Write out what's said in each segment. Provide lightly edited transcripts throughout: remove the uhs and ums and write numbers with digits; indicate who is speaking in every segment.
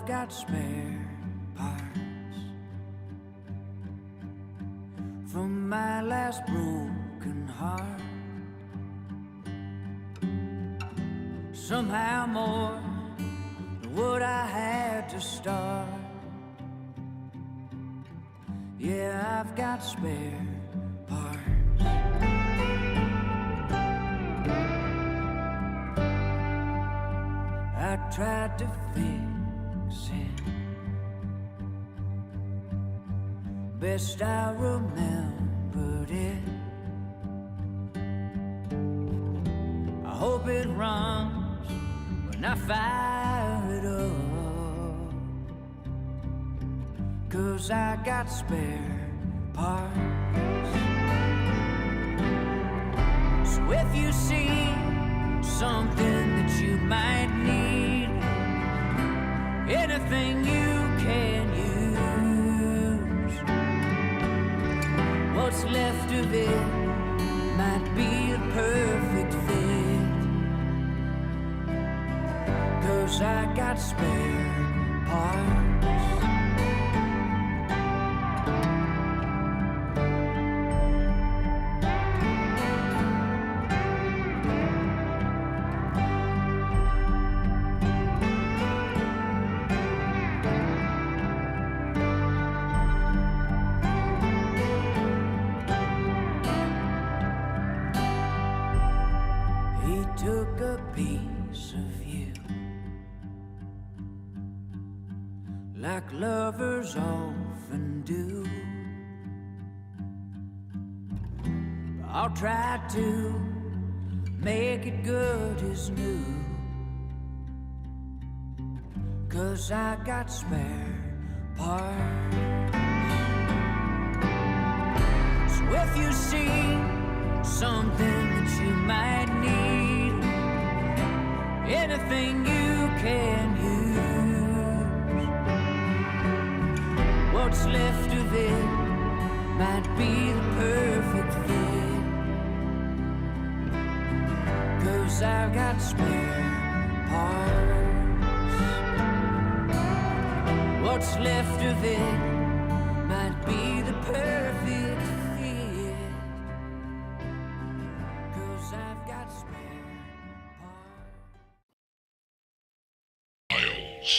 Speaker 1: I've got spare parts from my last broken heart. Somehow more than what I had to start. Yeah, I've got spare parts. I tried to fix it best I remembered it. I hope it runs when I fire it up, 'cause I got spare parts. So if you see something that you might need, anything you can use, what's left of it might be a perfect fit, 'cause I got spare parts. Took a piece of you, like lovers often do. I'll try to make it good as new, 'cause I got spare parts. So if you see something that you might need, anything you can use, what's left of it might be the perfect fit, 'cause I've got spare parts. What's left of it might be the perfect fit, 'cause I've got spare
Speaker 2: Files,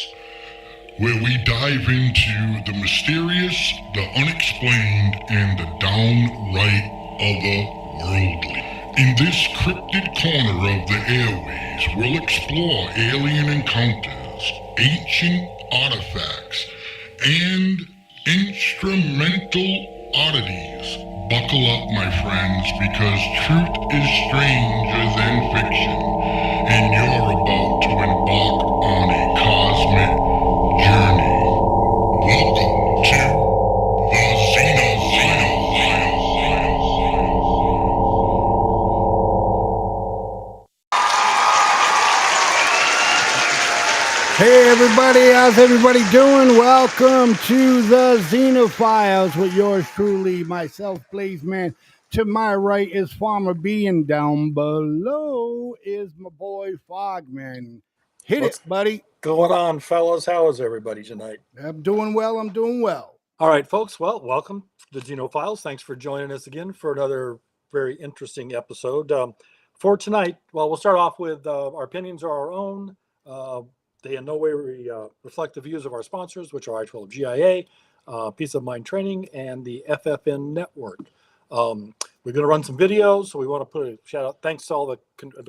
Speaker 2: where we dive into the mysterious, the unexplained, and the downright otherworldly. In this cryptid corner of the airways, we'll explore alien encounters, ancient artifacts, and instrumental oddities. Buckle up, my friends, because truth is stranger than fiction, and you're about to embark on a cosmic journey. Welcome to the XENO Files.
Speaker 3: Hey everybody, how's everybody doing? Welcome to the XENO Files with yours truly, myself, Blazeman. To my right is Farmer B, and down below is my boy Fogman. Hit
Speaker 4: What's
Speaker 3: it, buddy.
Speaker 4: going on, fellas? How is everybody tonight?
Speaker 3: I'm doing well.
Speaker 4: All right, folks. Well, welcome to the XENO Files. Thanks for joining us again for another very interesting episode. For tonight, well, we'll start off with our opinions are our own. They in no way reflect the views of our sponsors, which are I-12GIA, Peace of Mind Training, and the FFN Network. We're going to run some videos, so we want to put a shout out. Thanks to all the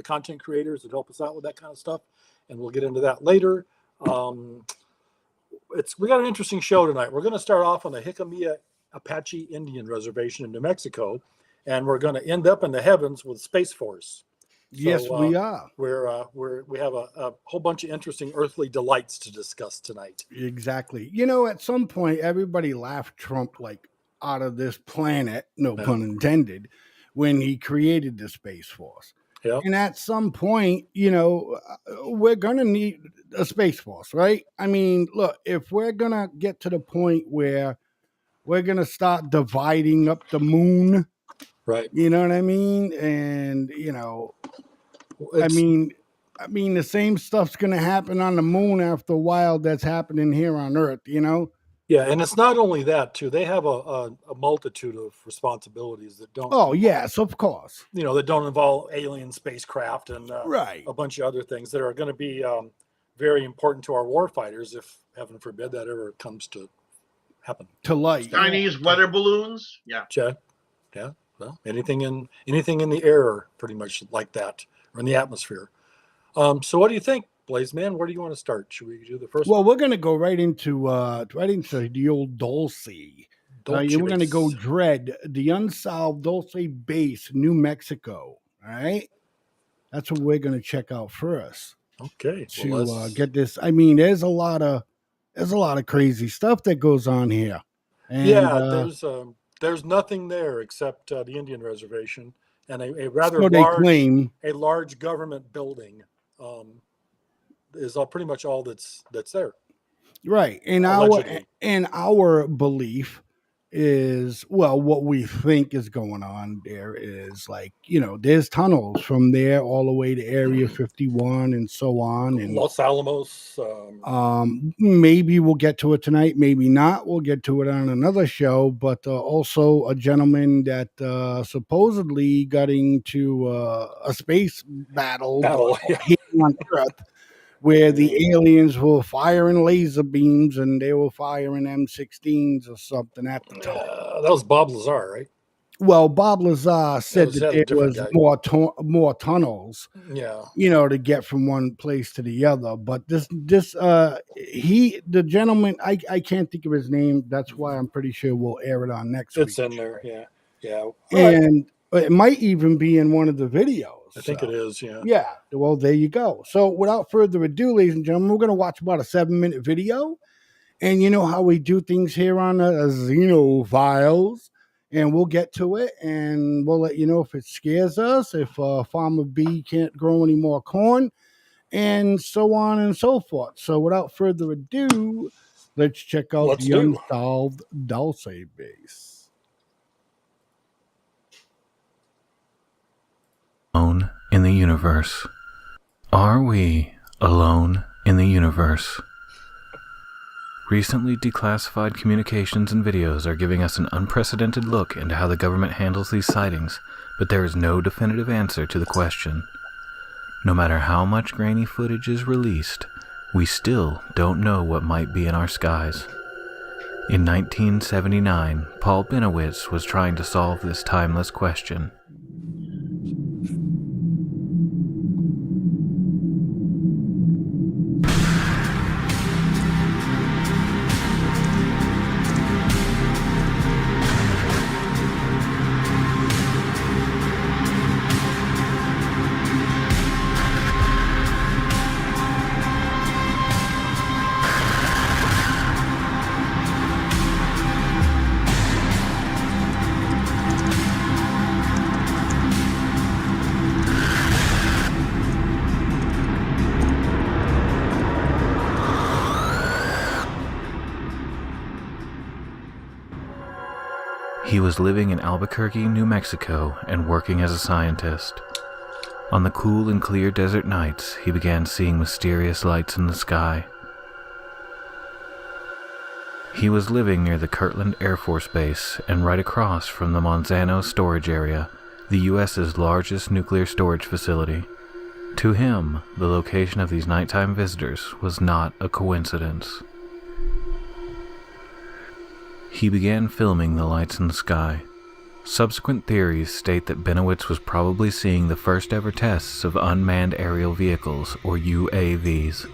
Speaker 4: content creators that help us out with that kind of stuff, and we'll get into that later. We got an interesting show tonight. We're going to start off on the Jicamilla Apache Indian Reservation in New Mexico, and we're going to end up in the heavens with Space Force.
Speaker 3: Yes, we are.
Speaker 4: We have a whole bunch of interesting earthly delights to discuss tonight.
Speaker 3: Exactly. You know, at some point, everybody laughed Trump like out of this planet, no pun intended, when he created the Space Force.
Speaker 4: Yeah.
Speaker 3: And at some point, you know, we're going to need a Space Force, right? I mean, look, if we're going to get to the point where we're going to start dividing up the moon,
Speaker 4: right?
Speaker 3: You know what I mean? And, you know, I mean, I mean, the same stuff's going to happen on the moon after a while that's happening here on Earth, you know?
Speaker 4: Yeah, and it's not only that too. They have a multitude of responsibilities that don't.
Speaker 3: Oh, yes, of course.
Speaker 4: That don't involve alien spacecraft and
Speaker 3: Right.
Speaker 4: a bunch of other things that are going to be very important to our warfighters if, heaven forbid, that ever comes to happen.
Speaker 3: To light.
Speaker 5: Chinese weather balloons. Yeah.
Speaker 4: Yeah. Well, anything in the air, pretty much like that, or in the atmosphere. So, what do you think, Blaze Man? Where do you want to start? Should we do the first?
Speaker 3: Well, we're going to go right into the old Dulce. We're going to go Dread, the unsolved Dulce base, New Mexico. All right, that's what we're going to check out first.
Speaker 4: Okay.
Speaker 3: To get this, I mean, there's a lot of crazy stuff that goes on here. And,
Speaker 4: there's nothing there except the Indian reservation and a rather large government building. Is pretty much all that's there.
Speaker 3: Right. And our belief is, well, what we think is going on there is like, there's tunnels from there all the way to Area 51 and so on. And
Speaker 4: Los Alamos.
Speaker 3: Maybe we'll get to it tonight. Maybe not. We'll get to it on another show. But also a gentleman that supposedly got into a space battle here on Earth, where the aliens were firing laser beams and they were firing M16s or something at the time.
Speaker 4: That was Bob Lazar, right?
Speaker 3: Well, Bob Lazar said that there was more tunnels, to get from one place to the other. But the gentleman, I can't think of his name. That's why I'm pretty sure we'll air it on next week.
Speaker 4: It's in there, yeah.
Speaker 3: And it might even be in one of the videos.
Speaker 4: I think it is, yeah.
Speaker 3: Yeah, well, there you go. So without further ado, ladies and gentlemen, we're going to watch about a 7-minute video. And you know how we do things here on the XENO Files. And we'll get to it, and we'll let you know if it scares us, if Farmer B can't grow any more corn, and so on and so forth. So without further ado, let's check out the unsolved Dulce base.
Speaker 6: Alone in the universe. Are we alone in the universe? Recently declassified communications and videos are giving us an unprecedented look into how the government handles these sightings, but there is no definitive answer to the question. No matter how much grainy footage is released, we still don't know what might be in our skies. In 1979, Paul Binowitz was trying to solve this timeless question. He was living in Albuquerque, New Mexico, and working as a scientist. On the cool and clear desert nights, he began seeing mysterious lights in the sky. He was living near the Kirtland Air Force Base and right across from the Monsanto storage area, the U.S.'s largest nuclear storage facility. To him, the location of these nighttime visitors was not a coincidence. He began filming the lights in the sky. Subsequent theories state that Binowitz was probably seeing the first ever tests of unmanned aerial vehicles, or UAVs.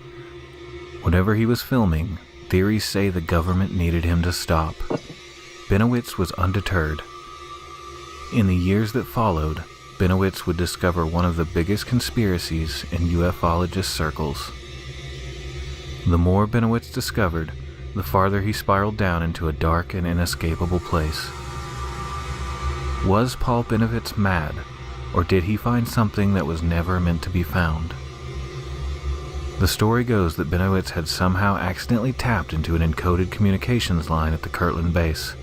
Speaker 6: Whatever he was filming, theories say the government needed him to stop. Binowitz was undeterred. In the years that followed, Binowitz would discover one of the biggest conspiracies in ufologist circles. The more Binowitz discovered, the farther he spiraled down into a dark and inescapable place. Was Paul Binowitz mad, or did he find something that was never meant to be found? The story goes that Binowitz had somehow accidentally tapped into an encoded communications line at the Kirtland base.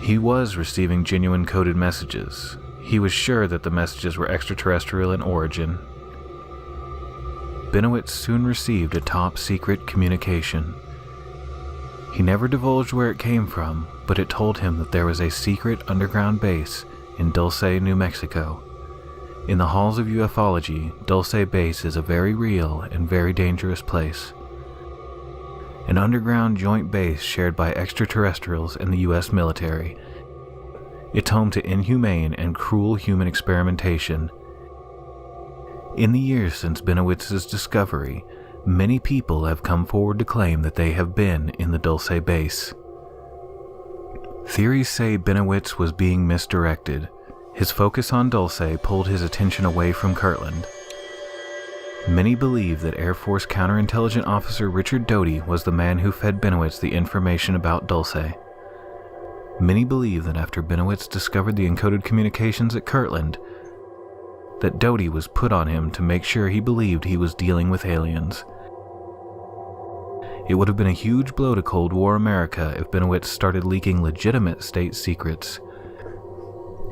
Speaker 6: He was receiving genuine coded messages, he was sure that the messages were extraterrestrial in origin. Benowitz soon received a top-secret communication. He never divulged where it came from, but it told him that there was a secret underground base in Dulce, New Mexico. In the halls of ufology, Dulce Base is a very real and very dangerous place. An underground joint base shared by extraterrestrials and the U.S. military. It's home to inhumane and cruel human experimentation. In the years since Benowitz's discovery, many people have come forward to claim that they have been in the Dulce Base. Theories say Benowitz was being misdirected. His focus on Dulce pulled his attention away from Kirtland. Many believe that Air Force counterintelligence officer Richard Doty was the man who fed Benowitz the information about Dulce. Many believe that after Benowitz discovered the encoded communications at Kirtland, that Doty was put on him to make sure he believed he was dealing with aliens. It would have been a huge blow to Cold War America if Benowitz started leaking legitimate state secrets.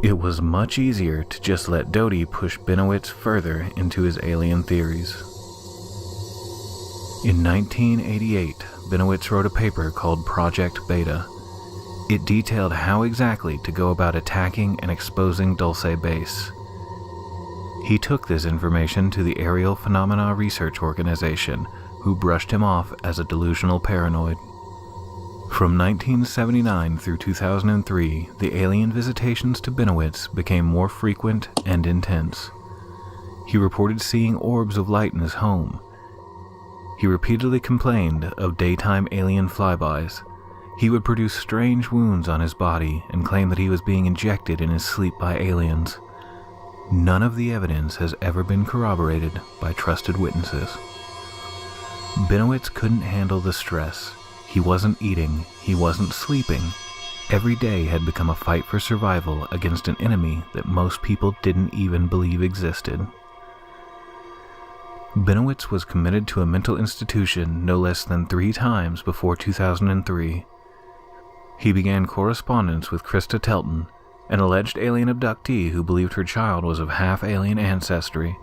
Speaker 6: It was much easier to just let Doty push Benowitz further into his alien theories. In 1988, Benowitz wrote a paper called Project Beta. It detailed how exactly to go about attacking and exposing Dulce Base. He took this information to the Aerial Phenomena Research Organization, who brushed him off as a delusional paranoid. From 1979 through 2003, the alien visitations to Benowitz became more frequent and intense. He reported seeing orbs of light in his home. He repeatedly complained of daytime alien flybys. He would produce strange wounds on his body and claim that he was being injected in his sleep by aliens. None of the evidence has ever been corroborated by trusted witnesses. Benowitz couldn't handle the stress. He wasn't eating, he wasn't sleeping. Every day had become a fight for survival against an enemy that most people didn't even believe existed. Benowitz was committed to a mental institution no less than 3 times before 2003. He began correspondence with Krista Telton, an alleged alien abductee who believed her child was of half-alien ancestry.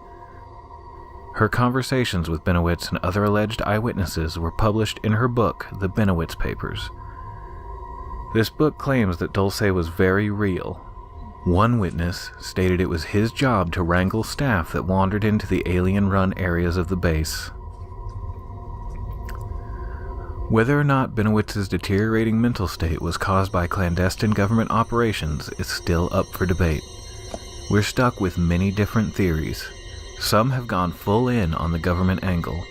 Speaker 6: Her conversations with Benowitz and other alleged eyewitnesses were published in her book, The Benowitz Papers. This book claims that Dulce was very real. One witness stated it was his job to wrangle staff that wandered into the alien-run areas of the base. Whether or not Benowitz's deteriorating mental state was caused by clandestine government operations is still up for debate. We're stuck with many different theories. Some have gone full in on the government angle.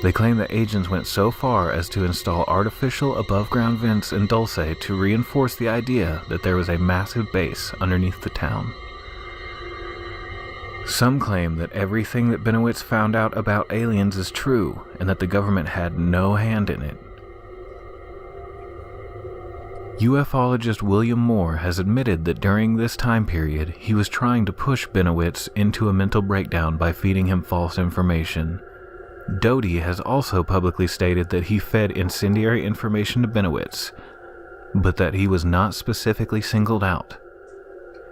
Speaker 6: They claim that agents went so far as to install artificial above-ground vents in Dulce to reinforce the idea that there was a massive base underneath the town. Some claim that everything that Benowitz found out about aliens is true and that the government had no hand in it. Ufologist William Moore has admitted that during this time period he was trying to push Benowitz into a mental breakdown by feeding him false information. Doty has also publicly stated that he fed incendiary information to Benowitz, but that he was not specifically singled out.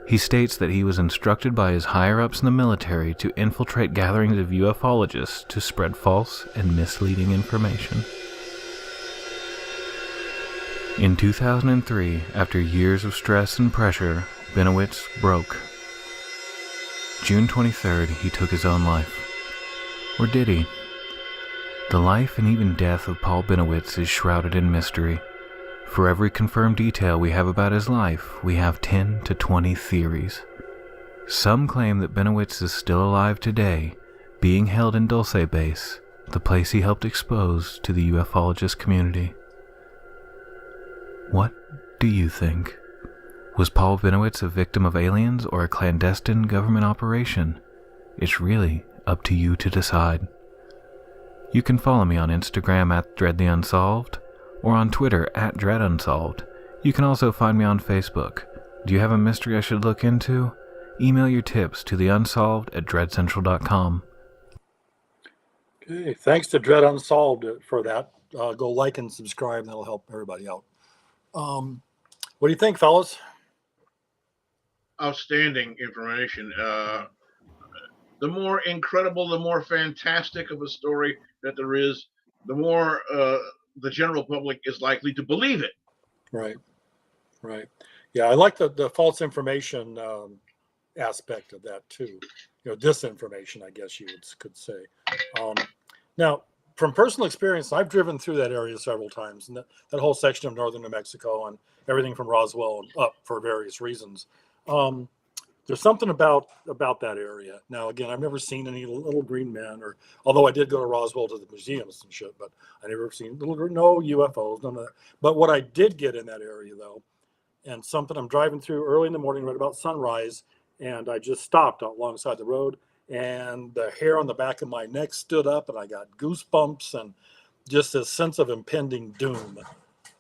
Speaker 6: He states that he was instructed by his higher-ups in the military to infiltrate gatherings of ufologists to spread false and misleading information. In 2003, after years of stress and pressure, Benowitz broke. June 23rd, he took his own life. Or did he? The life and even death of Paul Benowitz is shrouded in mystery. For every confirmed detail we have about his life, we have 10 to 20 theories. Some claim that Benowitz is still alive today, being held in Dulce Base, the place he helped expose to the ufologist community. What do you think? Was Paul Benowitz a victim of aliens or a clandestine government operation? It's really up to you to decide. You can follow me on Instagram at DreadTheUnsolved or on Twitter at DreadUnsolved. You can also find me on Facebook. Do you have a mystery I should look into? Email your tips to theunsolved@dreadcentral.com.
Speaker 4: Okay, thanks to Dread Unsolved for that. Go like and subscribe. That'll help everybody out. What do you think, fellas?
Speaker 5: outstanding information. The more incredible, the more fantastic of a story that there is, the more the general public is likely to believe it.
Speaker 4: Right. Right. Yeah, I like the false information aspect of that too. Disinformation, I guess you could say. Now, from personal experience, I've driven through that area several times, and that whole section of northern New Mexico and everything from Roswell up for various reasons. There's something about that area. Now, again, I've never seen any little green men, or although I did go to Roswell to the museums and shit, but I never seen no UFOs, none of that. But what I did get in that area, though, and something I'm driving through early in the morning, right about sunrise, and I just stopped alongside the road, and the hair on the back of my neck stood up, and I got goosebumps and just this sense of impending doom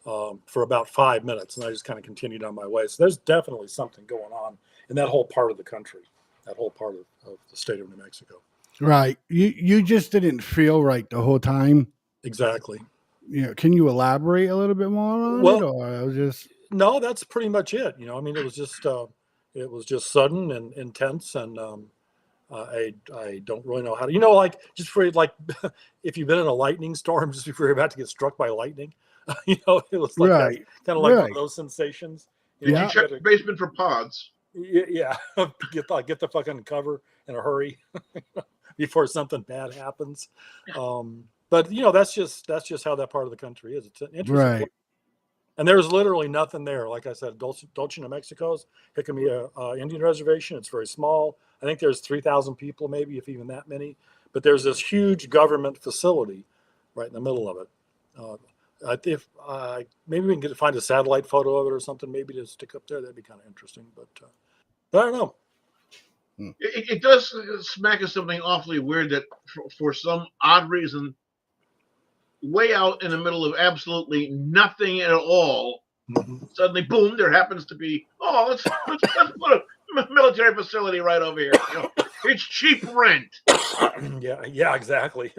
Speaker 4: for about 5 minutes, and I just kind of continued on my way. So there's definitely something going on in that whole part of the country, that whole part of the state of New Mexico.
Speaker 3: Right. You just didn't feel right the whole time.
Speaker 4: Exactly.
Speaker 3: Can you elaborate a little bit more on it, or I was just...
Speaker 4: No, that's pretty much it. I mean, it was just sudden and intense, and I don't really know how to, like, just for like, if you've been in a lightning storm just before you're about to get struck by lightning, it was like that, kind of like one of those sensations.
Speaker 5: You check the basement for pods.
Speaker 4: Yeah, get the fucking cover in a hurry before something bad happens. But that's just how that part of the country is. It's an interesting place. And there's literally nothing there. Like I said, Dulce, New Mexico's Jicamilla Indian Reservation. It's very small. I think there's 3,000 people, maybe, if even that many. But there's this huge government facility right in the middle of it. If maybe we can find a satellite photo of it or something, maybe to stick up there. That'd be kind of interesting. But I don't know.
Speaker 5: It does smack of something awfully weird that for some odd reason, way out in the middle of absolutely nothing at all, suddenly, boom, there happens to be, let's put a military facility right over here. It's cheap rent.
Speaker 4: Yeah, exactly.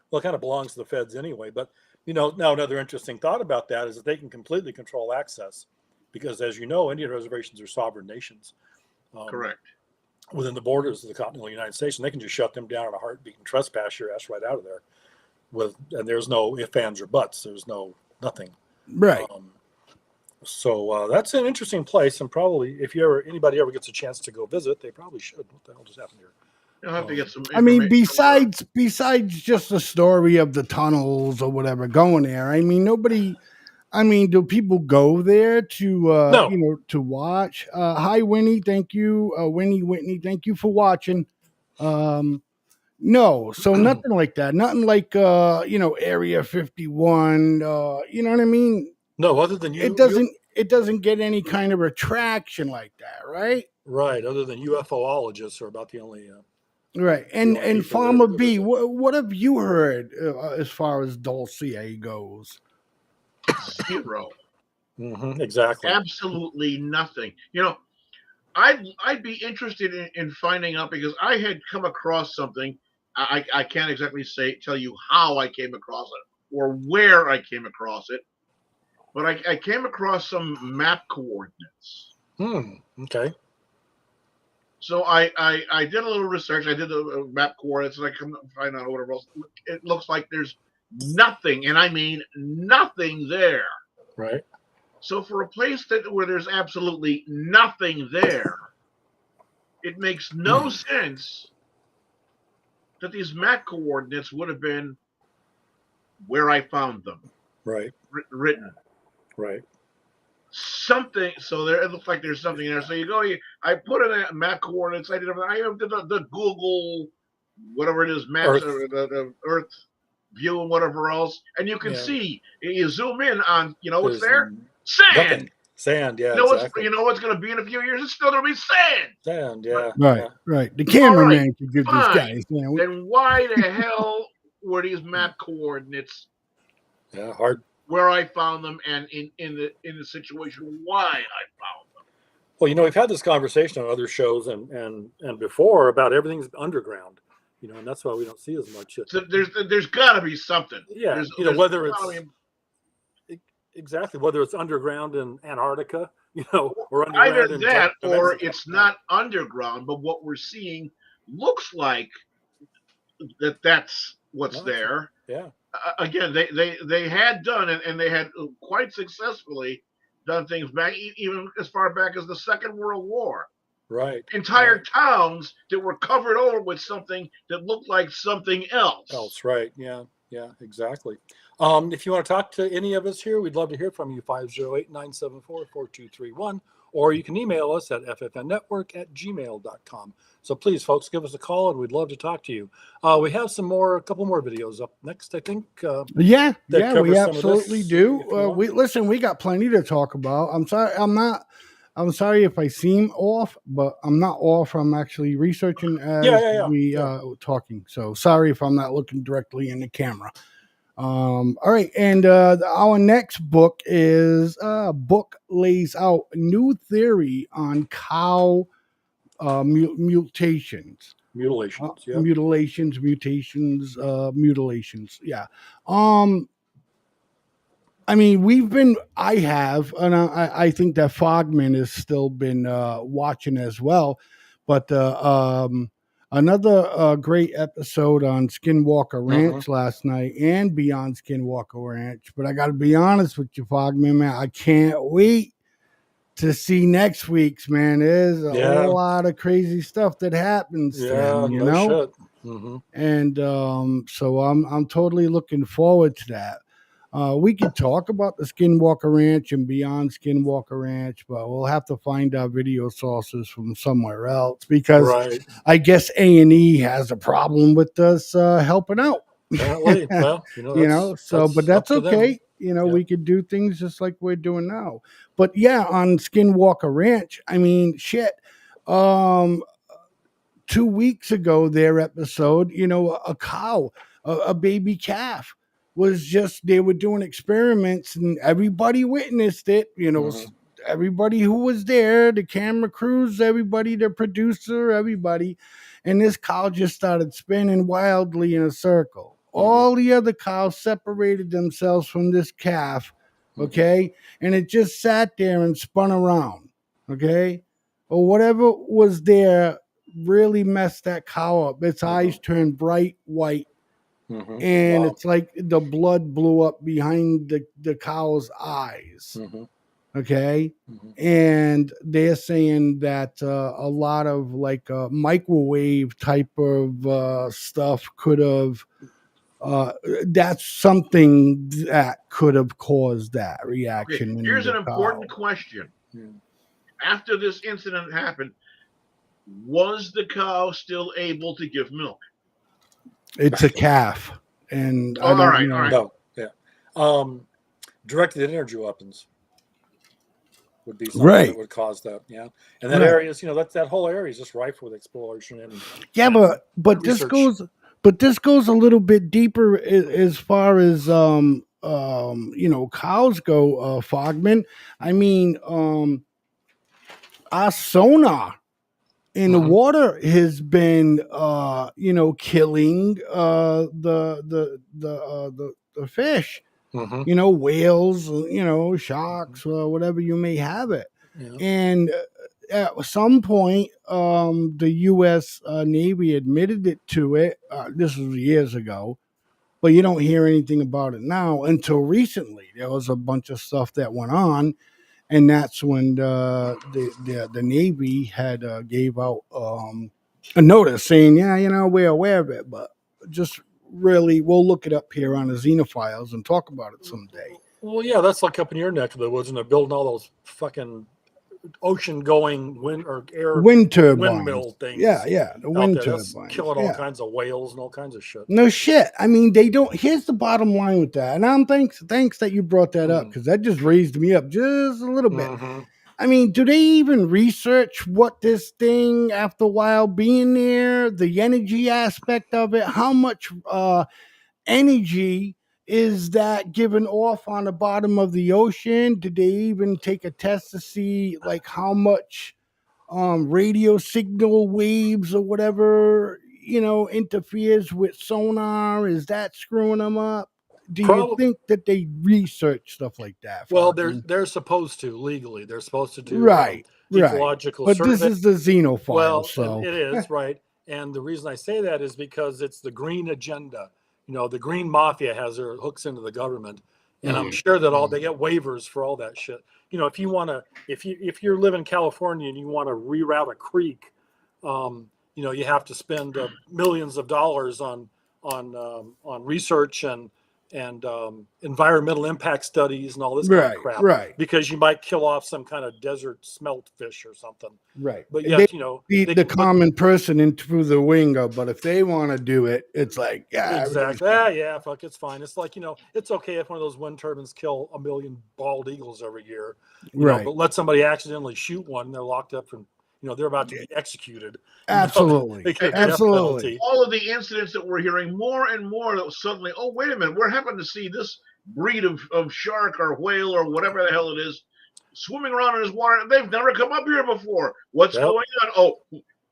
Speaker 4: Well, it kind of belongs to the feds anyway. But, now another interesting thought about that is that they can completely control access because, as you know, Indian reservations are sovereign nations.
Speaker 5: Correct.
Speaker 4: Within the borders of the continental United States, and they can just shut them down in a heartbeat and trespass your ass right out of there. And there's no ifs, ands, or buts. There's nothing.
Speaker 3: Right.
Speaker 4: So that's an interesting place, and probably if anybody ever gets a chance to go visit, they probably should. What the hell just happened here?
Speaker 5: You'll have to get some.
Speaker 3: I mean, besides just the story of the tunnels or whatever going there, I mean, nobody. I mean, do people go there to
Speaker 4: No.
Speaker 3: To watch? Hi, Winnie. Thank you, Whitney. Thank you for watching. No, so nothing like that. Nothing like Area 51. You know what I mean?
Speaker 4: No, other than
Speaker 3: it doesn't get any kind of attraction like that, right?
Speaker 4: Right. Other than UFOologists are about the only.
Speaker 3: Right. And Farmer B, what have you heard as far as Dulce goes?
Speaker 5: Zero.
Speaker 4: Exactly.
Speaker 5: Absolutely nothing. I'd be interested in finding out because I had come across something. I can't exactly tell you how I came across it or where I came across it, but I came across some map coordinates.
Speaker 4: Okay.
Speaker 5: So I did a little research. I did the map coordinates, and I come to find out whatever else. It looks like there's nothing, and I mean nothing there.
Speaker 4: Right.
Speaker 5: So for a place where there's absolutely nothing there, it makes no sense that these map coordinates would have been where I found them.
Speaker 4: Right.
Speaker 5: Written.
Speaker 4: Right.
Speaker 5: Something. So there, it looks like there's something there. So I put in a map coordinates. I did the Google, whatever it is, maps, the Earth view and whatever else, and you can see. You zoom in on, what's there? Sand.
Speaker 4: Nothing. Sand, yeah.
Speaker 5: You know what's going to be in a few years? It's still going to be sand.
Speaker 4: Sand, yeah.
Speaker 3: Right. The cameraman can give these guys.
Speaker 5: Then why the hell were these map coordinates?
Speaker 4: Yeah, hard.
Speaker 5: Where I found them, and in the situation why I found them.
Speaker 4: Well, we've had this conversation on other shows and before about everything's underground. And that's why we don't see as much.
Speaker 5: So there's got to be something.
Speaker 4: Yeah, whether it's exactly whether it's underground in Antarctica, or
Speaker 5: Either
Speaker 4: underground in
Speaker 5: that or
Speaker 4: dimensions.
Speaker 5: it's not underground, but what we're seeing looks like that's what's there.
Speaker 4: Yeah.
Speaker 5: Again, they had done it, and they had quite successfully done things back even as far back as the Second World War.
Speaker 4: Right.
Speaker 5: Entire towns that were covered over with something that looked like something else.
Speaker 4: Right. Yeah. Yeah, exactly. If you want to talk to any of us here, we'd love to hear from you, 508-974-4231, or you can email us at ffnnetwork@gmail.com. So please, folks, give us a call, and we'd love to talk to you. We have a couple more videos up next, I think.
Speaker 3: Yeah,
Speaker 4: cover
Speaker 3: we
Speaker 4: some of
Speaker 3: absolutely
Speaker 4: this,
Speaker 3: do.
Speaker 4: if you want.
Speaker 3: We got plenty to talk about. I'm sorry if I seem off, but I'm not off. I'm actually researching as we talking. So sorry if I'm not looking directly in the camera. All right, and our next book is lays out new theory on cow mutations. Mutilations. Yeah. I mean, I think that Fogman has still been watching as well. But another great episode on Skinwalker Ranch last night and Beyond Skinwalker Ranch. But I got to be honest with you, Fogman, man, I can't wait to see next week's, man. There's a whole lot of crazy stuff that happens then, you know?
Speaker 4: Shit.
Speaker 3: And so I'm totally looking forward to that. We could talk about the Skinwalker Ranch and Beyond Skinwalker Ranch, but we'll have to find our video sources from somewhere else because I guess A&E has a problem with us helping out.
Speaker 4: Apparently, well,
Speaker 3: but that's okay. We could do things just like we're doing now. But yeah, on Skinwalker Ranch, I mean, shit. 2 weeks ago, their episode, a cow, a baby calf they were doing experiments and everybody witnessed it, everybody who was there, the camera crews, everybody, the producer, everybody. And this cow just started spinning wildly in a circle. All the other cows separated themselves from this calf. Okay. And it just sat there and spun around. Okay. Or whatever was there really messed that cow up. Its eyes turned bright white. And it's like the blood blew up behind the cow's eyes. Okay. And they're saying that a lot of like microwave type of stuff could have that's something that could have caused that reaction.
Speaker 5: Okay, here's an important question. After this incident happened, was the cow still able to give milk?
Speaker 3: It's a calf, and
Speaker 5: all right.
Speaker 4: No, yeah. Directed energy weapons would be something that would cause that. Yeah, and that area is, that whole area is just rife with exploration and
Speaker 3: but this goes a little bit deeper as far as cows go, Fogman. I mean, our sonar in the water has been killing the fish, whales, sharks, whatever you may have it. And at some point the U.S. Navy admitted it to it. This was years ago, but you don't hear anything about it now until recently. There was a bunch of stuff that went on. And that's when the Navy had gave out a notice saying, we're aware of it, but just really, we'll look it up here on the XENOPhiles and talk about it someday.
Speaker 4: Well, yeah, that's like up in your neck of the woods, and they're building all those fucking ocean-going wind turbines, windmill things.
Speaker 3: Yeah, the wind turbines.
Speaker 4: Killing all kinds of whales and all kinds of shit.
Speaker 3: No shit. I mean, they don't. Here's the bottom line with that, and I'm thanks that you brought that up because that just raised me up just a little bit. I mean, do they even research what this thing, after a while being there, the energy aspect of it, how much energy is that given off on the bottom of the ocean? Did they even take a test to see like how much radio signal waves or whatever interferes with sonar? Is that screwing them up? do you think that they research stuff like that?
Speaker 4: Well,
Speaker 3: Faulkner?
Speaker 4: they're supposed to legally. They're supposed to do
Speaker 3: Right.
Speaker 4: ecological
Speaker 3: But
Speaker 4: survey.
Speaker 3: this is the XENO file,
Speaker 4: Well,
Speaker 3: so
Speaker 4: it is right. And the reason I say that is because it's the green agenda. The green mafia has their hooks into the government, and I'm sure that they get waivers for all that shit. If you want to, if you live in California and you want to reroute a creek, you have to spend millions of dollars on research and environmental impact studies and all this kind of crap, because you might kill off some kind of desert smelt fish or something.
Speaker 3: Right.
Speaker 4: But yet,
Speaker 3: the common person in through the window. But if they want to do it, it's like, yeah,
Speaker 4: exactly. Yeah, fuck, it's fine. It's like, it's okay if one of those wind turbines kill 1 million bald eagles every year, but let somebody accidentally shoot one and they're locked up from, they're about to be executed.
Speaker 3: Absolutely. Absolutely.
Speaker 5: All of the incidents that we're hearing more and more that suddenly, oh, wait a minute, we're happening to see this breed of shark or whale or whatever the hell it is swimming around in this water. They've never come up here before. What's going on? Oh,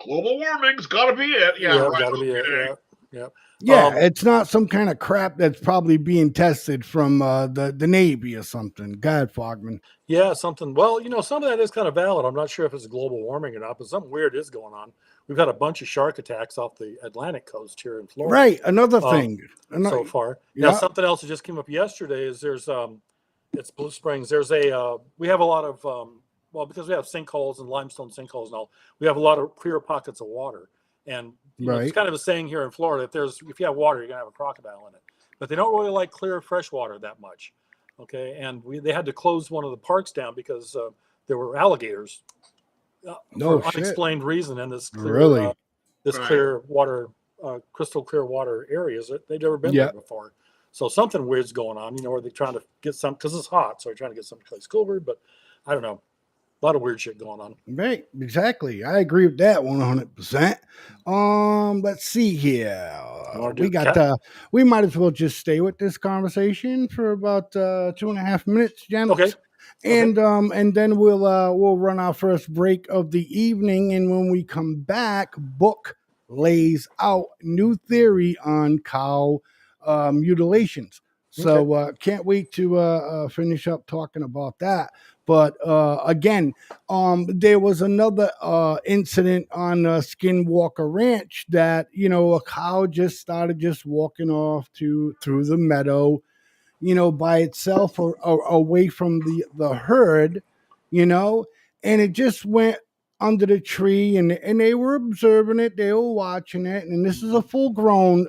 Speaker 5: global warming's got to be it. Yeah, right.
Speaker 4: Got to be it. Yeah.
Speaker 3: Yeah, it's not some kind of crap that's probably being tested from the Navy or something. God, Fogman.
Speaker 4: Yeah, something. Well, some of that is kind of valid. I'm not sure if it's global warming or not, but something weird is going on. We've had a bunch of shark attacks off the Atlantic coast here in Florida.
Speaker 3: Right. Another thing.
Speaker 4: So far. Yeah. Now, something else that just came up yesterday is there's it's Blue Springs. There's we have a lot of because we have sinkholes and limestone sinkholes and all. We have a lot of clear pockets of water. And it's kind of a saying here in Florida, if you have water, you're gonna have a crocodile in it. But they don't really like clear fresh water that much. Okay, and they had to close one of the parks down because there were alligators for unexplained reason in this clear, clear water, crystal clear water areas that they've never been there before. So something weird's going on. Where they're trying to get some, because it's hot, so they're trying to get some place cooler. But I don't know. A lot of weird shit going on.
Speaker 3: Right, exactly. I agree with that 100%. Let's see here. We might as well just stay with this conversation for about 2.5 minutes, gentlemen.
Speaker 4: Okay.
Speaker 3: And then we'll run our first break of the evening, and when we come back, Book lays out new theory on cow mutilations. So can't wait to finish up talking about that. But again, there was another incident on Skinwalker Ranch that, a cow just started just walking off through the meadow, by itself or away from the herd, and it just went under the tree, and they were observing it, they were watching it, and this is a full-grown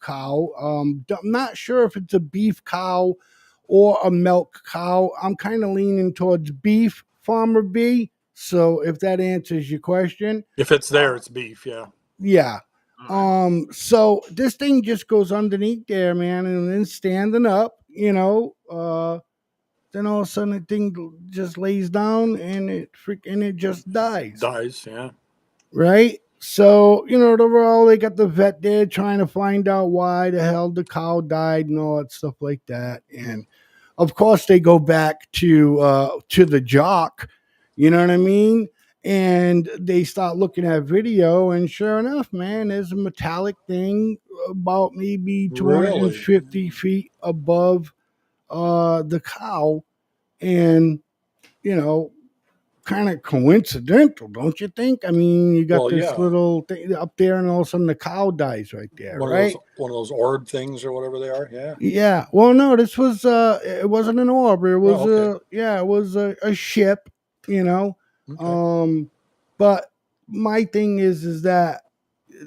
Speaker 3: cow. I'm not sure if it's a beef cow or a milk cow. I'm kind of leaning towards beef, Farmer B. So if that answers your question.
Speaker 4: If it's there, it's beef, yeah.
Speaker 3: Yeah. So this thing just goes underneath there, man, and then standing up, then all of a sudden the thing just lays down and it just dies.
Speaker 4: Yeah.
Speaker 3: Right? So, overall, they got the vet there trying to find out why the hell the cow died and all that stuff like that. And of course, they go back to the jock, you know what I mean? And they start looking at video, and sure enough, man, there's a metallic thing about maybe 250 feet above the cow. And, kind of coincidental, don't you think? I mean, you got little thing up there, and all of a sudden the cow dies right there, right?
Speaker 4: One of those orb things or whatever they are. Yeah.
Speaker 3: Yeah. Well, no, this was it wasn't an orb. It was it was a ship, Okay. But my thing is that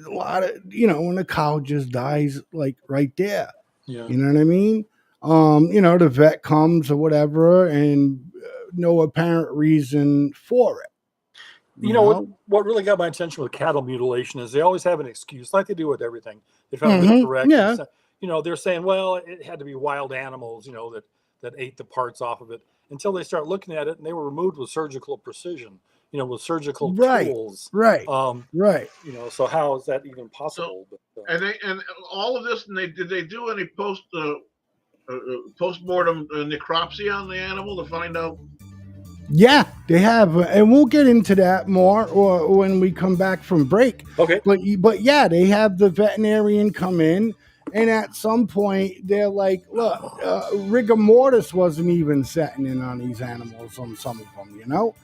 Speaker 3: a lot of when a cow just dies like right there.
Speaker 4: Yeah.
Speaker 3: You know what I mean? The vet comes or whatever, and no apparent reason for it.
Speaker 4: What really got my attention with cattle mutilation is they always have an excuse, like they do with everything. They try to be correct.
Speaker 3: Yeah.
Speaker 4: They're saying, well, it had to be wild animals, that ate the parts off of it, until they start looking at it, and they were removed with surgical precision, with surgical tools.
Speaker 3: Right. Right.
Speaker 4: So how is that even possible?
Speaker 5: And all of this, and did they do any post-mortem necropsy on the animal to find out?
Speaker 3: Yeah, they have, and we'll get into that more when we come back from break.
Speaker 4: Okay.
Speaker 3: But yeah, they have the veterinarian come in, And at some point, they're like, look, rigor mortis wasn't even setting in on these animals, on some of them, you know?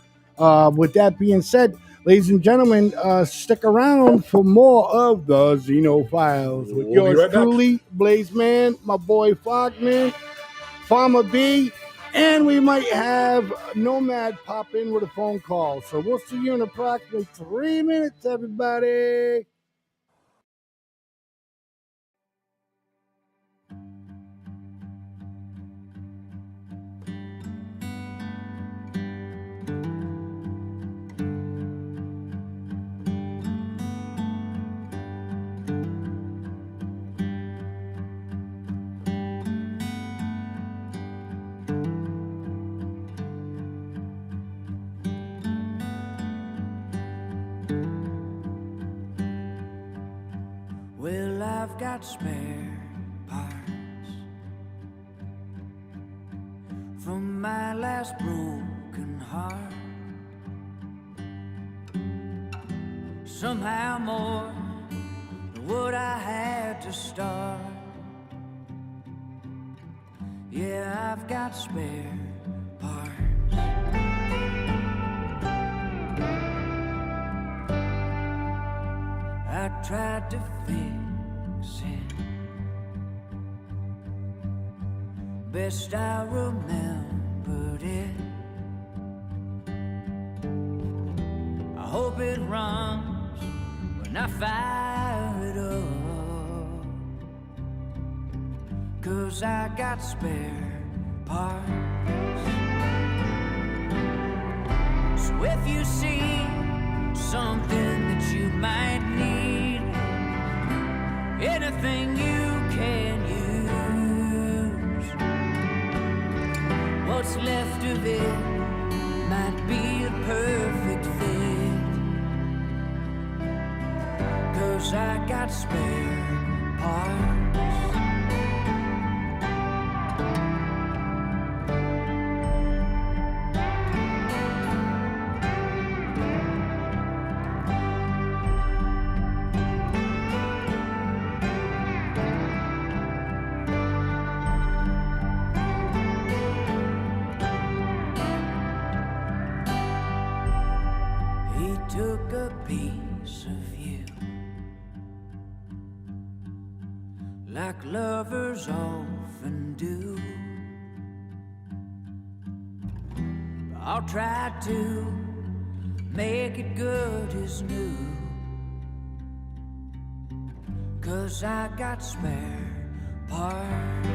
Speaker 3: With that being said, ladies and gentlemen, stick around for more of the XENO Files with
Speaker 4: We'll be
Speaker 3: yours
Speaker 4: right back.
Speaker 3: truly, Blazeman, my boy Fogman, Farmer B, and we might have Nomad pop in with a phone call. So we'll see you in approximately 3 minutes, everybody.
Speaker 1: Well, I've got spare parts from my last broken heart. Somehow more than what I had to start. Yeah, I've got spare parts. I tried to fix it best I remembered it. I hope it runs when I fire it up, 'cause I got spare parts. So if you see something that you might need, anything you can use, what's left of it might be a perfect fit, 'cause I got spare parts. Took a piece of you, like lovers often do. I'll try to make it good as new, 'cause I got spare parts.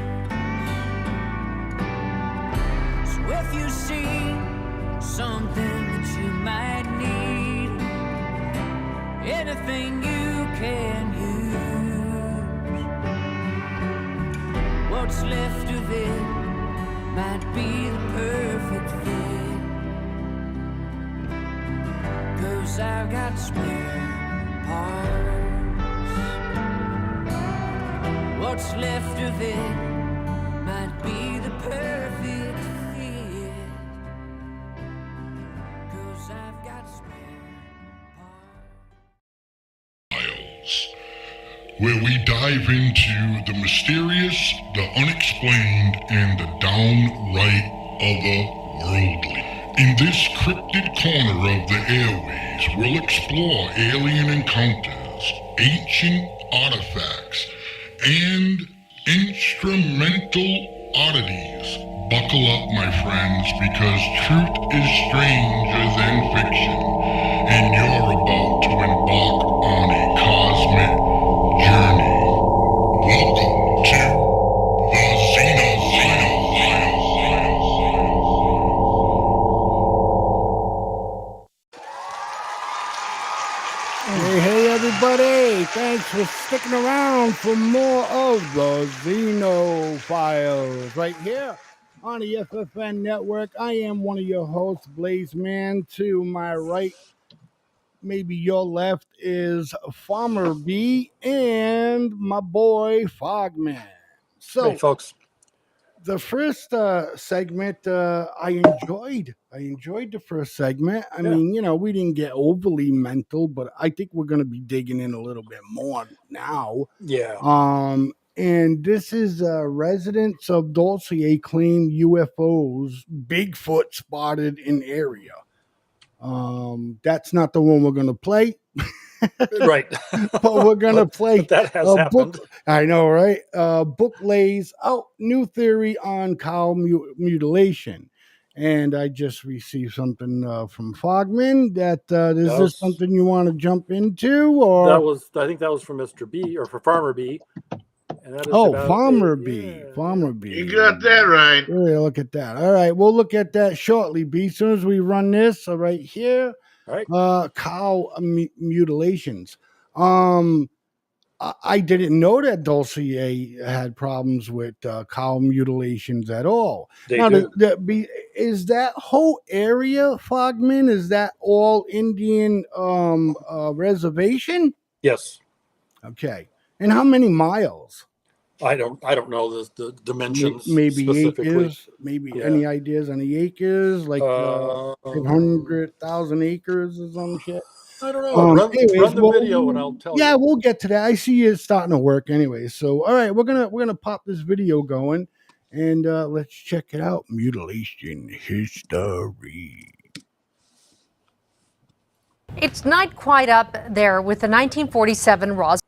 Speaker 1: So if you see something that you might need, anything you can use, what's left of it might be the perfect fit, 'cause I've got spare parts. What's left of it might be the perfect fit, 'cause I've got spare parts.
Speaker 2: Where we dive into the mysterious, the unexplained, and the downright otherworldly. In this cryptid corner of the airways, we'll explore alien encounters, ancient artifacts, and instrumental oddities. Buckle up, my friends, because truth is stranger than fiction, and you're about to embark on a cosmic journey. Welcome to the XENO Files.
Speaker 3: Hey, everybody. Thanks for sticking around for more of the XENO Files right here on the FFN Network. I am one of your hosts, Blazeman. To my right, maybe your left, is Farmer B and my boy Fogman. So,
Speaker 4: Hey, folks.
Speaker 3: the first segment I enjoyed the first segment. I mean, you know, we didn't get overly mental, but I think we're going to be digging in a little bit more now.
Speaker 4: Yeah.
Speaker 3: And this is residents of Dulce claim UFOs, Bigfoot spotted in area. That's not the one we're going to play.
Speaker 4: Right.
Speaker 3: But we're going to play
Speaker 4: that has
Speaker 3: a
Speaker 4: happened.
Speaker 3: book. I know, right? Book lays out new theory on cow mutilation. And I just received something from Fogman that is this something you want to jump into? Or
Speaker 4: I think that was from Mr. B or for Farmer B. And that is
Speaker 3: Farmer B. Farmer B.
Speaker 5: You got that right.
Speaker 3: Yeah, look at that. All right, we'll look at that shortly, B. As soon as we run this, right here.
Speaker 4: All right.
Speaker 3: Cow mutilations. I didn't know that Dulce had problems with cow mutilations at all.
Speaker 4: They do.
Speaker 3: Is that whole area, Fogman? Is that all Indian reservation?
Speaker 4: Yes.
Speaker 3: Okay. And how many miles?
Speaker 4: I don't know the dimensions.
Speaker 3: Maybe
Speaker 4: specifically.
Speaker 3: acres. Maybe any ideas on the acres? Like 500,000 acres or some shit.
Speaker 4: I don't know. Run the video and I'll tell you.
Speaker 3: Yeah, we'll get to that. I see it's starting to work anyway. So, all right, we're gonna pop this video going, and let's check it out. Mutilation history.
Speaker 7: It's not quite up there with the 1947 Roswell.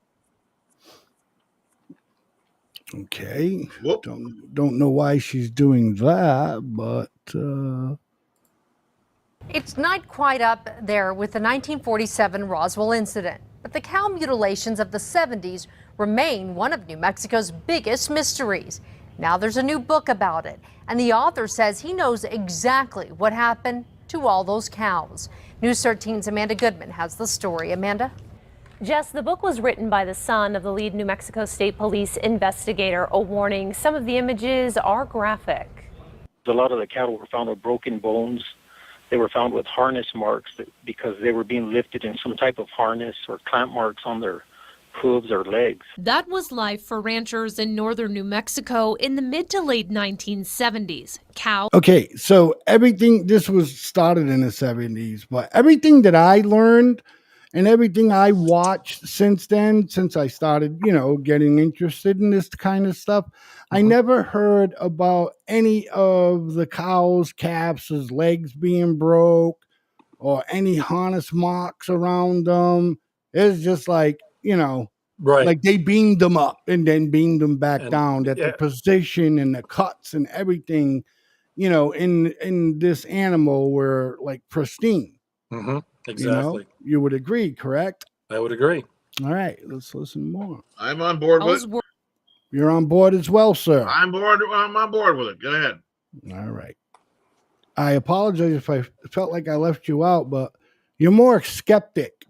Speaker 3: Okay. Don't know why she's doing that, but.
Speaker 7: It's not quite up there with the 1947 Roswell incident, but the cow mutilations of the 70s remain one of New Mexico's biggest mysteries. Now there's a new book about it, and the author says he knows exactly what happened to all those cows. News 13's Amanda Goodman has the story. Amanda?
Speaker 8: Jess, the book was written by the son of the lead New Mexico State Police investigator. A warning, some of the images are graphic.
Speaker 9: A lot of the cattle were found with broken bones. They were found with harness marks because they were being lifted in some type of harness or clamp marks on their hooves or legs.
Speaker 10: That was life for ranchers in northern New Mexico in the mid to late 1970s.
Speaker 3: Okay, so this was started in the 70s, but everything that I learned and everything I watched since then, since I started, getting interested in this kind of stuff, I never heard about any of the cows, calves' legs being broke or any harness marks around them. It's just like,
Speaker 4: right.
Speaker 3: Like they beamed them up and then beamed them back down. That the position and the cuts and everything, in this animal were like pristine.
Speaker 4: Mm-hmm. Exactly.
Speaker 3: You would agree, correct?
Speaker 4: I would agree.
Speaker 3: All right, let's listen more.
Speaker 5: I'm on board with it.
Speaker 3: You're on board as well, sir.
Speaker 5: I'm on board with it. Go ahead.
Speaker 3: All right. I apologize if I felt like I left you out, but you're more skeptic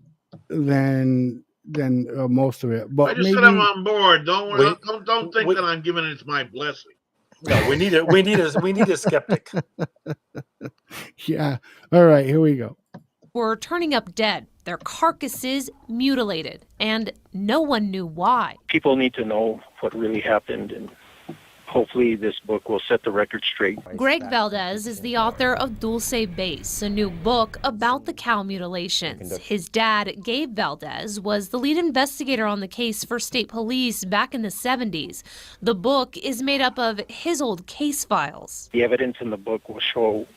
Speaker 3: than most of it. But
Speaker 5: I just said I'm on board. Don't think that I'm giving it my blessing.
Speaker 4: No, we need a skeptic.
Speaker 3: Yeah. All right, here we go.
Speaker 10: Were turning up dead, their carcasses mutilated, and no one knew why.
Speaker 9: People need to know what really happened, and hopefully this book will set the record straight.
Speaker 10: Greg Valdez is the author of Dulce Base, a new book about the cow mutilations. His dad, Gabe Valdez, was the lead investigator on the case for state police back in the 70s. The book is made up of his old case files.
Speaker 9: The evidence in the book will show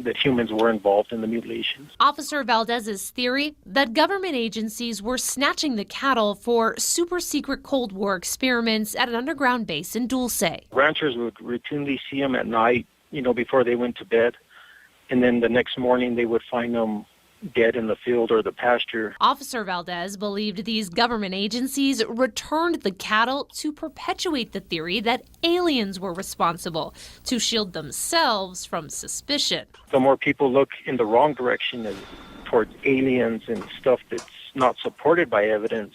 Speaker 9: that humans were involved in the mutilations.
Speaker 10: Officer Valdez's theory that government agencies were snatching the cattle for super secret Cold War experiments at an underground base in Dulce.
Speaker 9: Ranchers would routinely see them at night, before they went to bed. And then the next morning they would find them dead in the field or the pasture.
Speaker 10: Officer Valdez believed these government agencies returned the cattle to perpetuate the theory that aliens were responsible, to shield themselves from suspicion.
Speaker 9: The more people look in the wrong direction towards aliens and stuff that's not supported by evidence,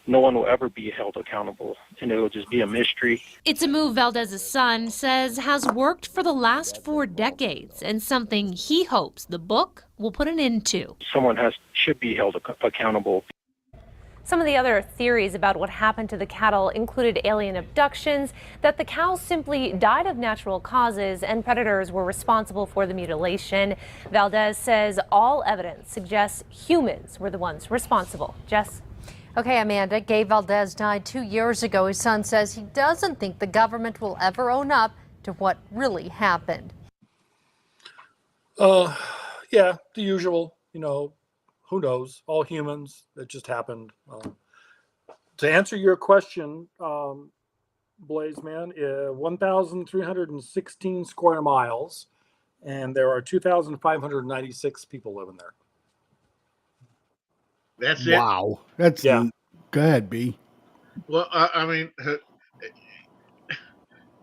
Speaker 9: no one will ever be held accountable, and it will just be a mystery.
Speaker 10: It's a move Valdez's son says has worked for the last 4 decades, and something he hopes the book will put an end to.
Speaker 9: Someone should be held accountable.
Speaker 8: Some of the other theories about what happened to the cattle included alien abductions, that the cows simply died of natural causes, and predators were responsible for the mutilation. Valdez says all evidence suggests humans were the ones responsible. Jess?
Speaker 7: Okay, Amanda, Gay Valdez died 2 years ago. His son says he doesn't think the government will ever own up to what really happened.
Speaker 4: Yeah, the usual, who knows? All humans. It just happened. To answer your question, Blaze Man, 1,316 square miles, and there are 2,596 people living there.
Speaker 5: That's it.
Speaker 3: Wow. That's
Speaker 4: Yeah.
Speaker 3: neat. Go ahead, B.
Speaker 5: Well, I mean,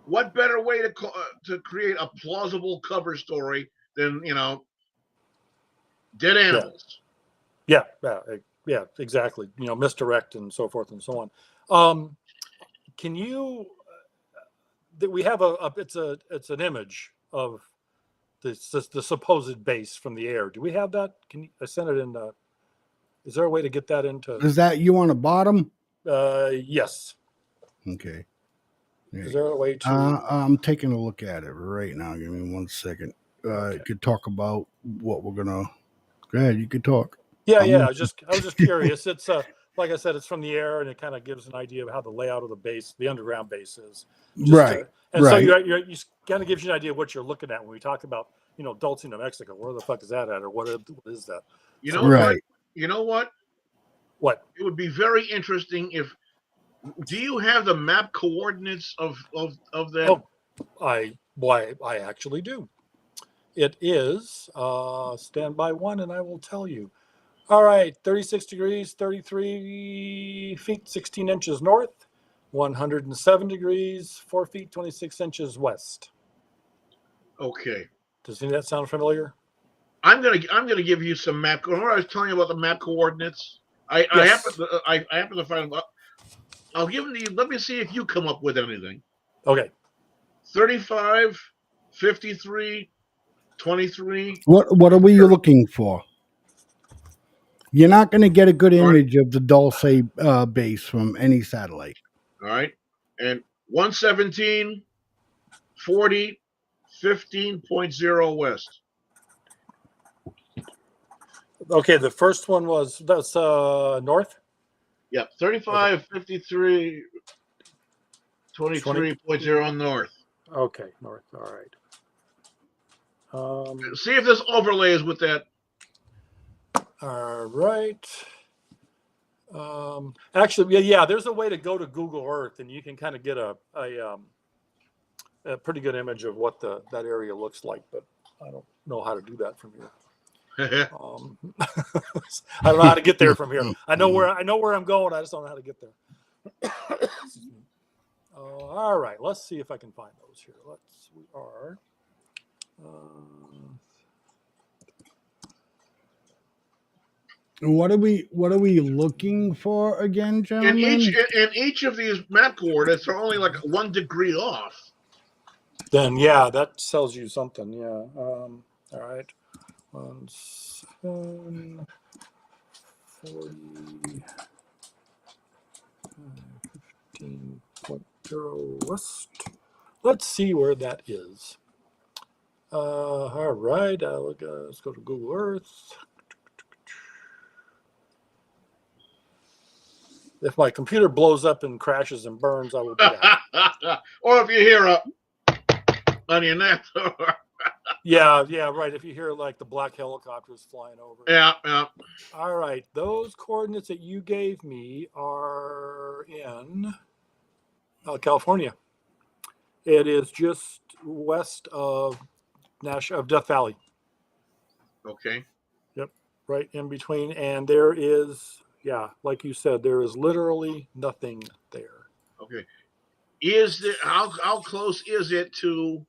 Speaker 5: what better way to create a plausible cover story than dead animals?
Speaker 4: Yeah, exactly. Misdirect and so forth and so on. Can you? We have it's an image of the supposed base from the air. Do we have that? I sent it in? Is there a way to get that into?
Speaker 3: Is that you on the bottom?
Speaker 4: Yes.
Speaker 3: Okay.
Speaker 4: Is there a way to?
Speaker 3: I'm taking a look at it right now. Give me 1 second.
Speaker 4: Okay.
Speaker 3: You could talk about what we're gonna. Go ahead. You could talk.
Speaker 4: Yeah. I was just curious. It's like I said, it's from the air, and it kind of gives an idea of how the layout of the base, the underground base, is.
Speaker 3: Right.
Speaker 4: So you kind of gives you an idea of what you're looking at when we talk about Dulce, New Mexico. Where the fuck is that at, or what is that?
Speaker 5: You know what? You know what?
Speaker 4: What?
Speaker 5: It would be very interesting if. Do you have the map coordinates of that?
Speaker 4: Oh, I actually do. It is stand by one, and I will tell you. All right, 36 degrees, 33 feet, 16 inches north, 107 degrees, 4 feet, 26 inches west.
Speaker 5: Okay.
Speaker 4: Does any of that sound familiar?
Speaker 5: I'm gonna give you some map. Remember I was telling you about the map coordinates? I happen to find them. I'll give them to you. Let me see if you come up with anything.
Speaker 4: Okay.
Speaker 5: 35, 53, 23.
Speaker 3: What are we looking for? You're not going to get a good image of the Dulce base from any satellite.
Speaker 5: All right. And 117, 40, 15.0 west.
Speaker 4: Okay, the first one that's north?
Speaker 5: Yeah, 35, okay. 53, 23.0 north.
Speaker 4: Okay, north. All right.
Speaker 5: See if this overlays with that.
Speaker 4: All right. Actually, yeah, there's a way to go to Google Earth, and you can kind of get a pretty good image of what that area looks like, but I don't know how to do that from here. I don't know how to get there from here. I know where I'm going. I just don't know how to get there. All right, let's see if I can find those here. We are.
Speaker 3: What are we looking for again, gentlemen?
Speaker 5: In each of these map coordinates are only like 1 degree off.
Speaker 4: Then yeah, that tells you something. Yeah. All right. 17, 40, 15.0 west. Let's see where that is. All right. Let's go to Google Earth. If my computer blows up and crashes and burns, I will do that.
Speaker 5: Or if you hear a on your neck.
Speaker 4: Yeah, right. If you hear like the black helicopters flying over.
Speaker 5: Yeah.
Speaker 4: All right. Those coordinates that you gave me are in California. It is just west of Death Valley.
Speaker 5: Okay.
Speaker 4: Yep. Right in between. And there is, like you said, there is literally nothing there.
Speaker 5: Okay. How close is it to?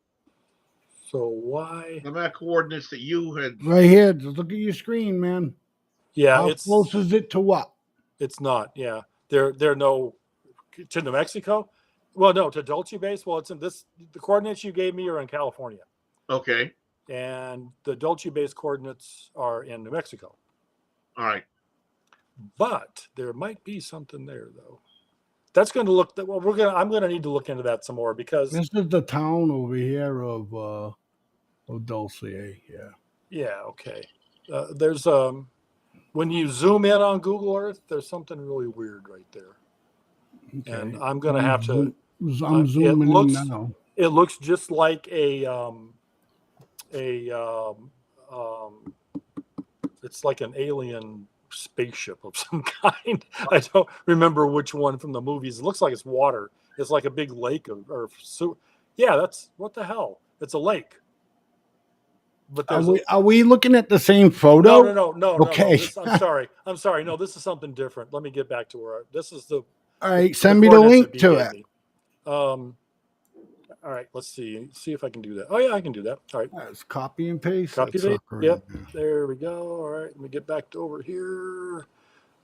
Speaker 4: So why?
Speaker 5: The map coordinates that you had.
Speaker 3: Right here. Just look at your screen, man.
Speaker 4: Yeah.
Speaker 3: How close is it to what?
Speaker 4: It's not. Yeah. They're no to New Mexico. Well, no, to Dulce base. Well, it's in this. The coordinates you gave me are in California.
Speaker 5: Okay.
Speaker 4: And the Dulce base coordinates are in New Mexico.
Speaker 5: All right.
Speaker 3: But
Speaker 4: there might be something there, though. That's going to look. Well, I'm going to need to look into that some more because
Speaker 3: this is the town over here of Dulce. Yeah.
Speaker 4: Yeah. Okay. There's when you zoom in on Google Earth, there's something really weird right there.
Speaker 3: Okay.
Speaker 4: And I'm going to have to.
Speaker 3: I'm zooming in now.
Speaker 4: It looks just like it's like an alien spaceship of some kind. I don't remember which one from the movies. It looks like it's water. It's like a big lake yeah, that's what the hell. It's a lake. But
Speaker 3: are we looking at the same photo?
Speaker 4: No.
Speaker 3: Okay.
Speaker 4: I'm sorry. No, this is something different. Let me get back to where this is the.
Speaker 3: All right, send me the link to it.
Speaker 4: All right, let's see if I can do that. Oh yeah, I can do that. All right.
Speaker 3: Let's copy and paste.
Speaker 4: Copy paste. Yep. There we go. All right, let me get back over here.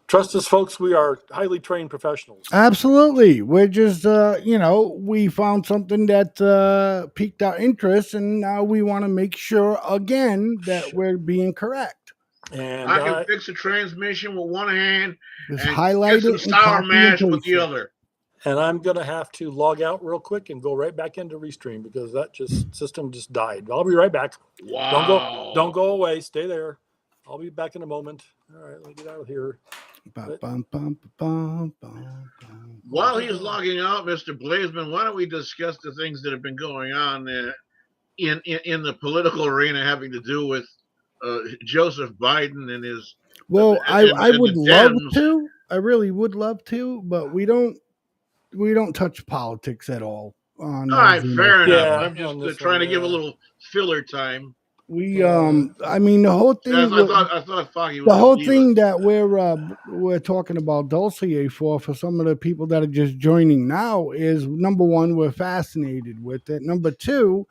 Speaker 4: Trust us, folks. We are highly trained professionals.
Speaker 3: Absolutely. We're just, we found something that piqued our interest, and now we want to make sure again that we're being correct.
Speaker 5: And I can fix a transmission with one hand
Speaker 3: just
Speaker 5: and
Speaker 3: highlight
Speaker 5: get some sour mash with the other.
Speaker 4: And I'm going to have to log out real quick and go right back into Restream because that system just died. I'll be right back.
Speaker 5: Wow.
Speaker 4: Don't go away. Stay there. I'll be back in a moment. All right, let me get out of here.
Speaker 5: While he's logging out, Mr. Blazeman, why don't we discuss the things that have been going on in the political arena having to do with Joseph Biden and his.
Speaker 3: Well, I would love to. I really would love to, but we don't touch politics at all.
Speaker 5: All right, fair enough. I'm just trying to give a little filler time.
Speaker 3: I mean, the whole thing.
Speaker 5: I thought Foggy was
Speaker 3: the whole thing that we're talking about Dulce for some of the people that are just joining now is, number one, we're fascinated with it. Number two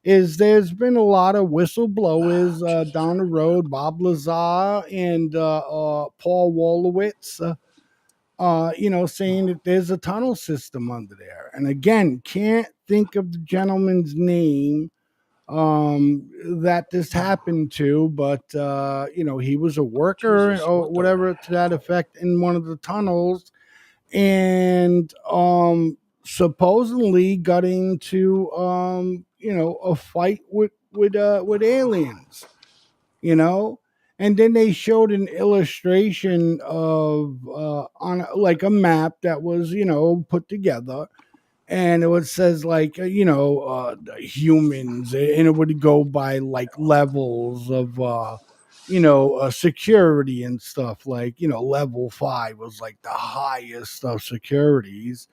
Speaker 3: is there's been a lot of whistleblowers down the road, Bob Lazar and Paul Wolowitz, saying that there's a tunnel system under there. And again, can't think of the gentleman's name that this happened to, but he was a worker or whatever to that effect in one of the tunnels, and supposedly got into a fight with aliens, and then they showed an illustration of on like a map that was put together. And it says like, humans, and it would go by like levels of, security and stuff. Like, level 5 was like the highest of securities.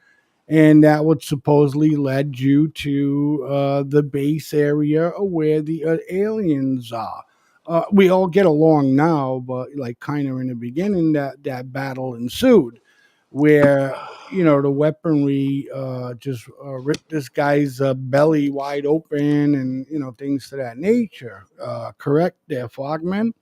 Speaker 3: And that would supposedly led you to the base area where the aliens are. We all get along now, but like kind of in the beginning, that battle ensued, where the weaponry just ripped this guy's belly wide open, and things to that nature. Correct there, Fogman?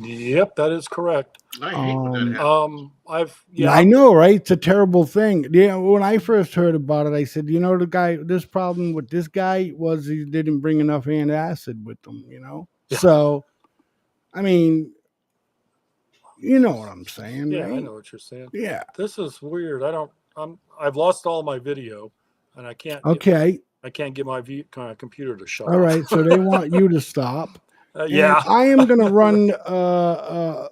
Speaker 4: Yep, that is correct.
Speaker 5: I hate when that happens.
Speaker 3: I know, right? It's a terrible thing. Yeah, when I first heard about it, I said, this problem with this guy was he didn't bring enough antacid with him, Yeah. So, I mean, you know what I'm saying,
Speaker 4: yeah,
Speaker 3: right?
Speaker 4: I know what you're saying.
Speaker 3: Yeah.
Speaker 4: This is weird. I've lost all my video, and I can't.
Speaker 3: Okay.
Speaker 4: I can't get my computer to shut off.
Speaker 3: All right, so they want you to stop.
Speaker 4: Yeah.
Speaker 3: I am going to run the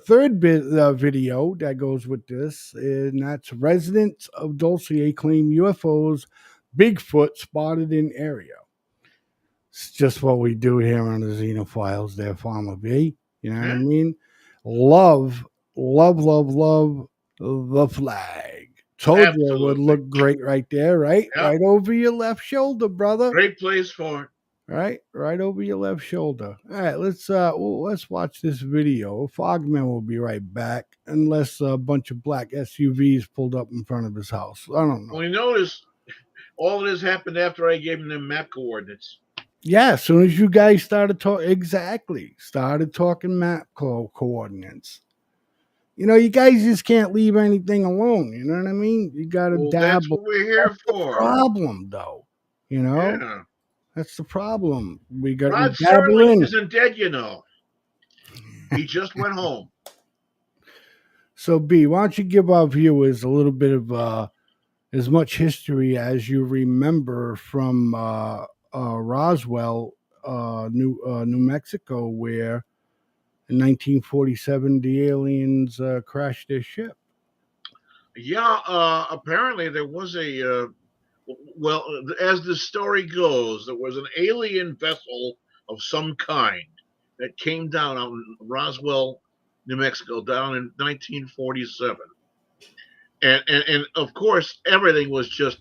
Speaker 3: third video that goes with this, and that's residents of Dulce claim UFOs, Bigfoot spotted in area. It's just what we do here on the Xenofiles there, Farmer B. You know what I mean? Love the flag. Told you it would look great right there, right? Yep. Right over your left shoulder, brother.
Speaker 5: Great place for it.
Speaker 3: Right over your left shoulder. All right, let's watch this video. Fogman will be right back, unless a bunch of black SUVs pulled up in front of his house. I don't know.
Speaker 5: Well, you notice all of this happened after I gave him the map coordinates.
Speaker 3: Yeah, as soon as you guys started talking map coordinates. You guys just can't leave anything alone. You know what I mean? You got to dabble.
Speaker 5: That's what we're here for.
Speaker 3: The problem, though.
Speaker 5: Yeah.
Speaker 3: That's the problem. We got
Speaker 5: Rod
Speaker 3: to dabble in.
Speaker 5: Isn't dead, He just went home.
Speaker 3: So, B, why don't you give our viewers a little bit of as much history as you remember from Roswell, New Mexico, where In 1947, the aliens crashed their ship.
Speaker 5: Yeah, apparently there was well, as the story goes, there was an alien vessel of some kind that came down out in Roswell, New Mexico, down in 1947. And of course, everything was just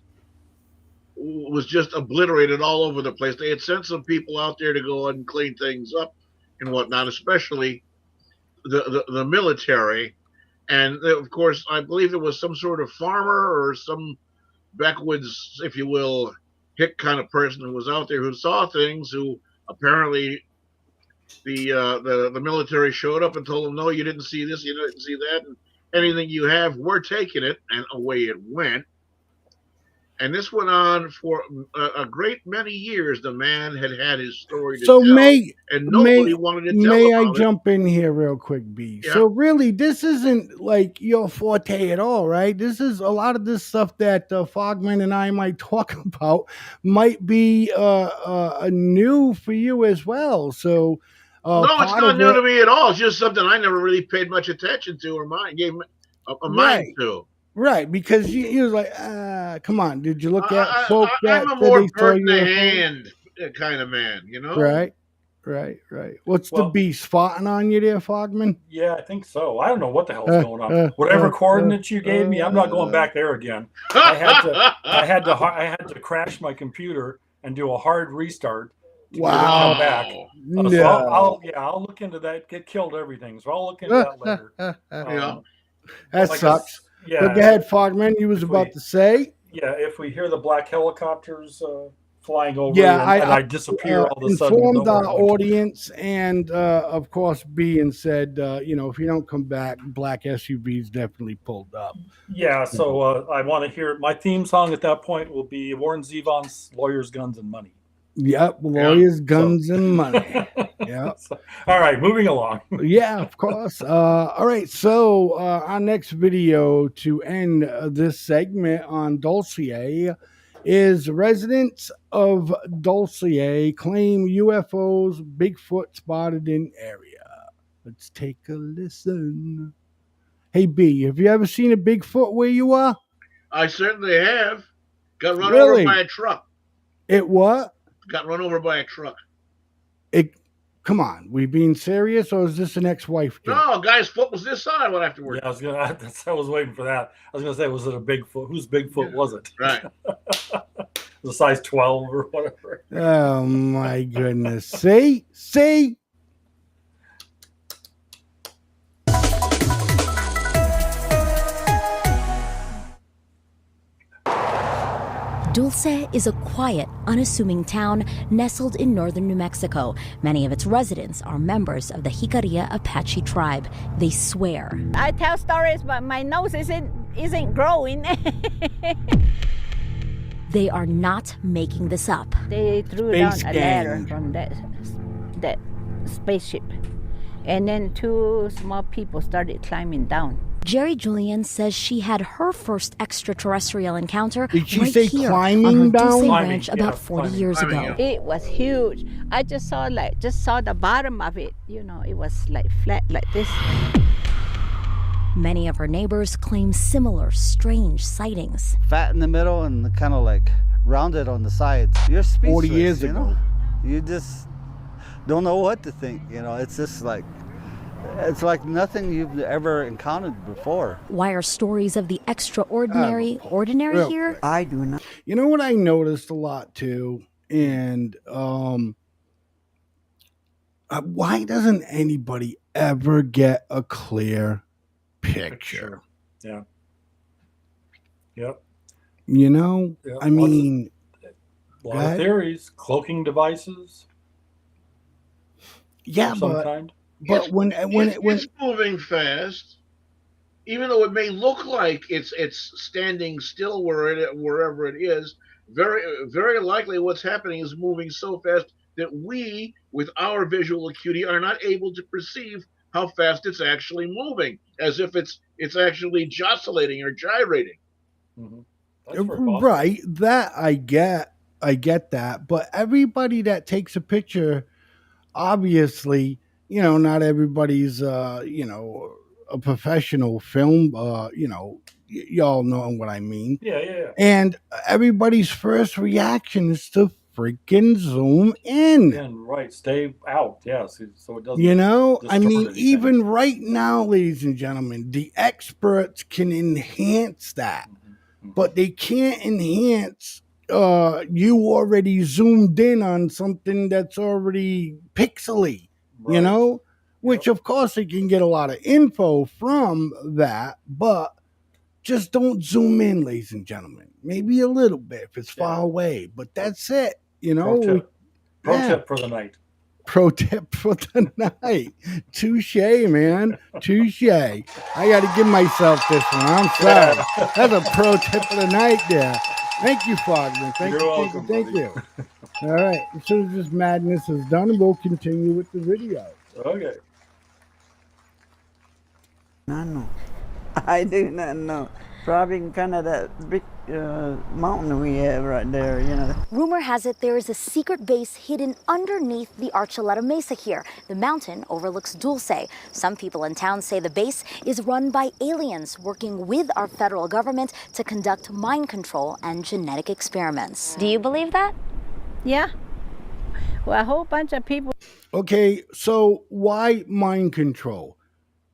Speaker 5: obliterated all over the place. They had sent some people out there to go and clean things up and whatnot, especially the military. And of course, I believe there was some sort of farmer or some backwoods, if you will, hick kind of person who was out there who saw things. Who apparently the military showed up and told them, "No, you didn't see this, you didn't see that, and anything you have, we're taking it." And away it went. And this went on for a great many years. The man had his story to
Speaker 3: So
Speaker 5: tell, and nobody wanted to tell
Speaker 3: may I
Speaker 5: about it.
Speaker 3: jump in here real quick, B?
Speaker 5: Yeah.
Speaker 3: So really, this isn't like your forte at all, right? This is a lot of this stuff that Fogman and I might talk about might be new for you as well. So
Speaker 5: No, it's
Speaker 3: part
Speaker 5: not
Speaker 3: of
Speaker 5: new
Speaker 3: it,
Speaker 5: to me at all. It's just something I never really paid much attention to or gave a mind
Speaker 3: right?
Speaker 5: to.
Speaker 3: Right, because he was like, come on, did you look at folk that
Speaker 5: I'm a
Speaker 3: said
Speaker 5: more
Speaker 3: they saw
Speaker 5: bird in the
Speaker 3: UFOs?
Speaker 5: hand kind of man, you know?
Speaker 3: Right, right. What's the
Speaker 4: Well-
Speaker 3: beast spotting on you there, Fogman?
Speaker 4: Yeah, I think so. I don't know what the hell's going on. Whatever coordinates you gave me, I'm not going back there again. I had to crash my computer and do a hard restart to get it to come back.
Speaker 5: Wow.
Speaker 4: So I'll look into that. Get killed everything. So I'll look into that later.
Speaker 5: Yeah.
Speaker 3: That
Speaker 4: like
Speaker 3: sucks.
Speaker 4: Yeah.
Speaker 3: But go ahead, Fogman. You was about to say.
Speaker 4: Yeah, if we hear the black helicopters flying over,
Speaker 3: Yeah,
Speaker 4: and I disappear all of a sudden.
Speaker 3: Informed
Speaker 4: nowhere,
Speaker 3: our audience, and of course, B, and said, if you don't come back, black SUVs definitely pulled up.
Speaker 4: Yeah, so I want to hear my theme song at that point will be Warren Zevon's "Lawyers, Guns, and Money."
Speaker 3: Yep, lawyers, guns, and money. Yeah.
Speaker 4: All right, moving along.
Speaker 3: Yeah, of course. All right, so our next video to end this segment on Dulce is residents of Dulce claim UFOs, Bigfoot spotted in area. Let's take a listen. Hey, B, have you ever seen a Bigfoot where you are?
Speaker 5: I certainly have. Got run
Speaker 3: Really?
Speaker 5: over by a truck.
Speaker 3: It what?
Speaker 5: Got run over by a truck.
Speaker 3: Come on, we being serious, or is this an ex-wife joke?
Speaker 5: No, guy's foot was this side afterwards.
Speaker 4: Yeah, I was waiting for that. I was gonna say, was it a Bigfoot? Whose Bigfoot was it?
Speaker 5: Right.
Speaker 4: The size 12 or whatever.
Speaker 3: Oh my goodness. See?
Speaker 11: Dulce is a quiet, unassuming town nestled in northern New Mexico. Many of its residents are members of the Jicarilla Apache tribe. They swear.
Speaker 12: I tell stories, but my nose isn't growing.
Speaker 11: They are not making this up.
Speaker 12: They threw
Speaker 3: Space
Speaker 12: down a
Speaker 3: gang.
Speaker 12: ladder from that spaceship. And then two small people started climbing down.
Speaker 11: Jerry Julian says she had her first extraterrestrial encounter
Speaker 3: Did she
Speaker 11: right
Speaker 3: say
Speaker 11: here
Speaker 3: climbing
Speaker 11: on her
Speaker 3: down?
Speaker 11: Dulce
Speaker 4: Climbing,
Speaker 11: ranch
Speaker 4: yeah,
Speaker 11: about 40 years
Speaker 5: climbing,
Speaker 11: ago.
Speaker 5: yeah.
Speaker 12: It was huge. I just saw the bottom of it. It was like flat like this.
Speaker 11: Many of her neighbors claim similar strange sightings.
Speaker 13: Fat in the middle and kind of like rounded on the sides. You're speechless.
Speaker 3: 40 years
Speaker 13: you
Speaker 3: ago.
Speaker 13: know? You just don't know what to think. It's just like, it's like nothing you've ever encountered before.
Speaker 11: Why are stories of the extraordinary ordinary
Speaker 3: real
Speaker 11: here?
Speaker 3: quick.
Speaker 13: I do not.
Speaker 3: You know what I noticed a lot too, and why doesn't anybody ever get a clear picture?
Speaker 4: Yeah. Yep. Yeah,
Speaker 3: I mean,
Speaker 4: a
Speaker 3: go
Speaker 4: lot of
Speaker 3: ahead.
Speaker 4: theories, cloaking devices
Speaker 3: yeah,
Speaker 4: of some
Speaker 3: but
Speaker 4: kind.
Speaker 3: when
Speaker 5: It's moving fast, even though it may look like it's standing still wherever it is. Very very likely, what's happening is moving so fast that we, with our visual acuity, are not able to perceive how fast it's actually moving, as if it's actually jostulating or gyrating.
Speaker 4: Mm-hmm. That's very possible.
Speaker 3: right, that I get that, but everybody that takes a picture obviously not everybody's, a professional film, y'all know what I mean.
Speaker 4: Yeah.
Speaker 3: And everybody's first reaction is to freaking zoom in.
Speaker 4: And right, stay out. Yes, so it doesn't.
Speaker 3: I mean,
Speaker 4: anything.
Speaker 3: even right now, ladies and gentlemen, the experts can enhance that, but they can't enhance you already zoomed in on something that's already pixely,
Speaker 4: Right.
Speaker 3: which of course they can get a lot of info from that, but just don't zoom in, ladies and gentlemen. Maybe a little bit if it's far away, but that's it.
Speaker 4: Pro tip for the night.
Speaker 3: Pro tip for the night. Touche, man. Touche. I got to give myself this one. I'm sorry. That's a pro tip for the night there. Thank you, Fogman. Thank you. All right. As soon as this madness is done, we'll continue with the video.
Speaker 4: Okay.
Speaker 14: No. I do not know. Probably kind of that big mountain we have right there,
Speaker 11: Rumor has it there is a secret base hidden underneath the Archuleta Mesa here. The mountain overlooks Dulce. Some people in town say the base is run by aliens working with our federal government to conduct mind control and genetic experiments. Do you believe that?
Speaker 12: Yeah. Well, a whole bunch of people.
Speaker 3: Okay, so why mind control?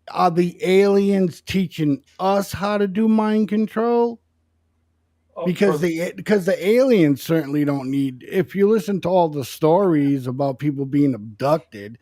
Speaker 3: Are the aliens teaching us how to do mind control? Because the aliens certainly don't need. If you listen to all the stories about people being abducted,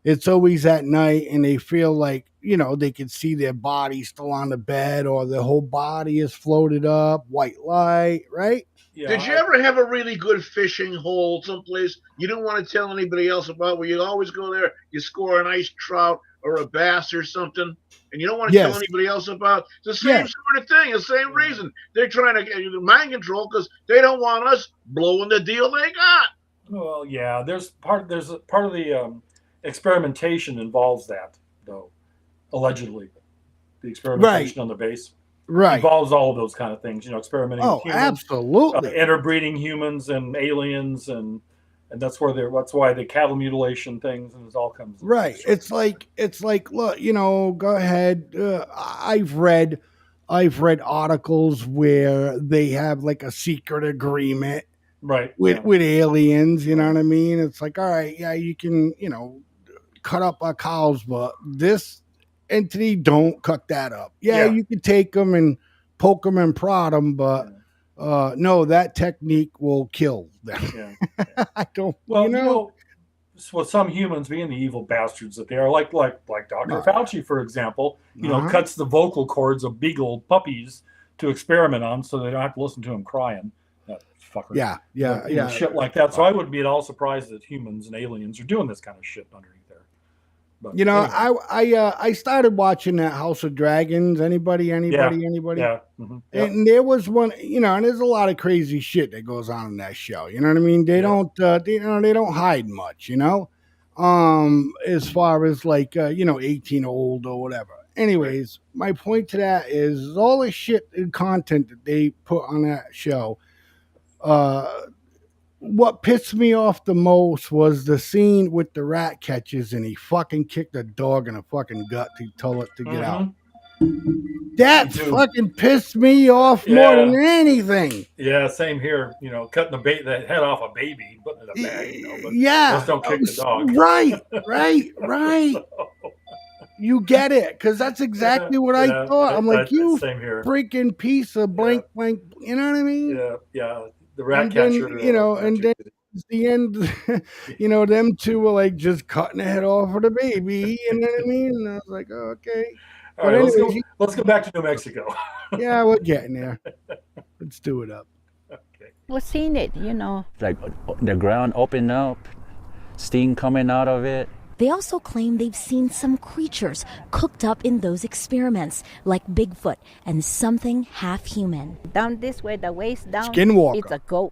Speaker 3: it's always at night, and they feel like they can see their body still on the bed, or their whole body is floated up, white light, right?
Speaker 5: Yeah, Did you ever have a really good fishing hole someplace you don't want to tell anybody else about, where you always go there, you score a nice trout or a bass or something, and you don't want to tell anybody else about? It's the same sort of thing, the same reason. They're trying to get you mind control because they don't want us blowing the deal they got.
Speaker 4: Well, yeah, there's part of the experimentation involves that, though, allegedly. The experimentation on the base.
Speaker 3: Right.
Speaker 4: Involves all of those kind of things, experimenting with humans.
Speaker 3: Absolutely.
Speaker 4: Interbreeding humans and aliens, and that's why the cattle mutilation things, and it all comes.
Speaker 3: Right. It's like, look, go ahead. I've read articles where they have like a secret agreement with aliens, you know what I mean? It's like, all right, yeah, you can, cut up our cows, but this entity, don't cut that up. You can take them and poke them and prod them, but no, that technique will kill them. I don't.
Speaker 4: Well, with some humans being the evil bastards that they are, like Dr. Fauci, for example, cuts the vocal cords of beagle puppies to experiment on, so they don't have to listen to him crying. That fucker.
Speaker 3: Yeah.
Speaker 4: Shit like that. So I wouldn't be at all surprised that humans and aliens are doing this kind of shit underneath there. But anyway.
Speaker 3: I started watching that House of Dragons. Anybody?
Speaker 4: Yeah.
Speaker 3: Mm-hmm. And there was one, and there's a lot of crazy shit that goes on in that show. You know what I mean? They don't, they don't hide much. As far as like 18 old or whatever. Anyways, my point to that is all the shit and content that they put on that show. What pissed me off the most was the scene with the rat catchers, and he fucking kicked a dog in the fucking gut to tell it to get out. That fucking pissed me off more than anything.
Speaker 4: Yeah, same here. Cutting the head off a baby, putting it in a bag. But just don't kick the dog.
Speaker 3: Right. You get it, because that's exactly what I thought. I'm like, you freaking piece of blank. You know what I mean?
Speaker 4: Yeah. The rat catcher.
Speaker 3: And then it's the end, them two were like just cutting the head off of the baby. You know what I mean? And I was like, oh, okay.
Speaker 4: All right, let's go back to New Mexico.
Speaker 3: Yeah, we're getting there. Let's do it up.
Speaker 4: Okay.
Speaker 12: We've seen it,
Speaker 15: Like the ground opened up, steam coming out of it.
Speaker 11: They also claim they've seen some creatures cooked up in those experiments, like Bigfoot and something half human.
Speaker 12: Down this way, the waist down,
Speaker 3: Skinwalker.
Speaker 12: It's a goat.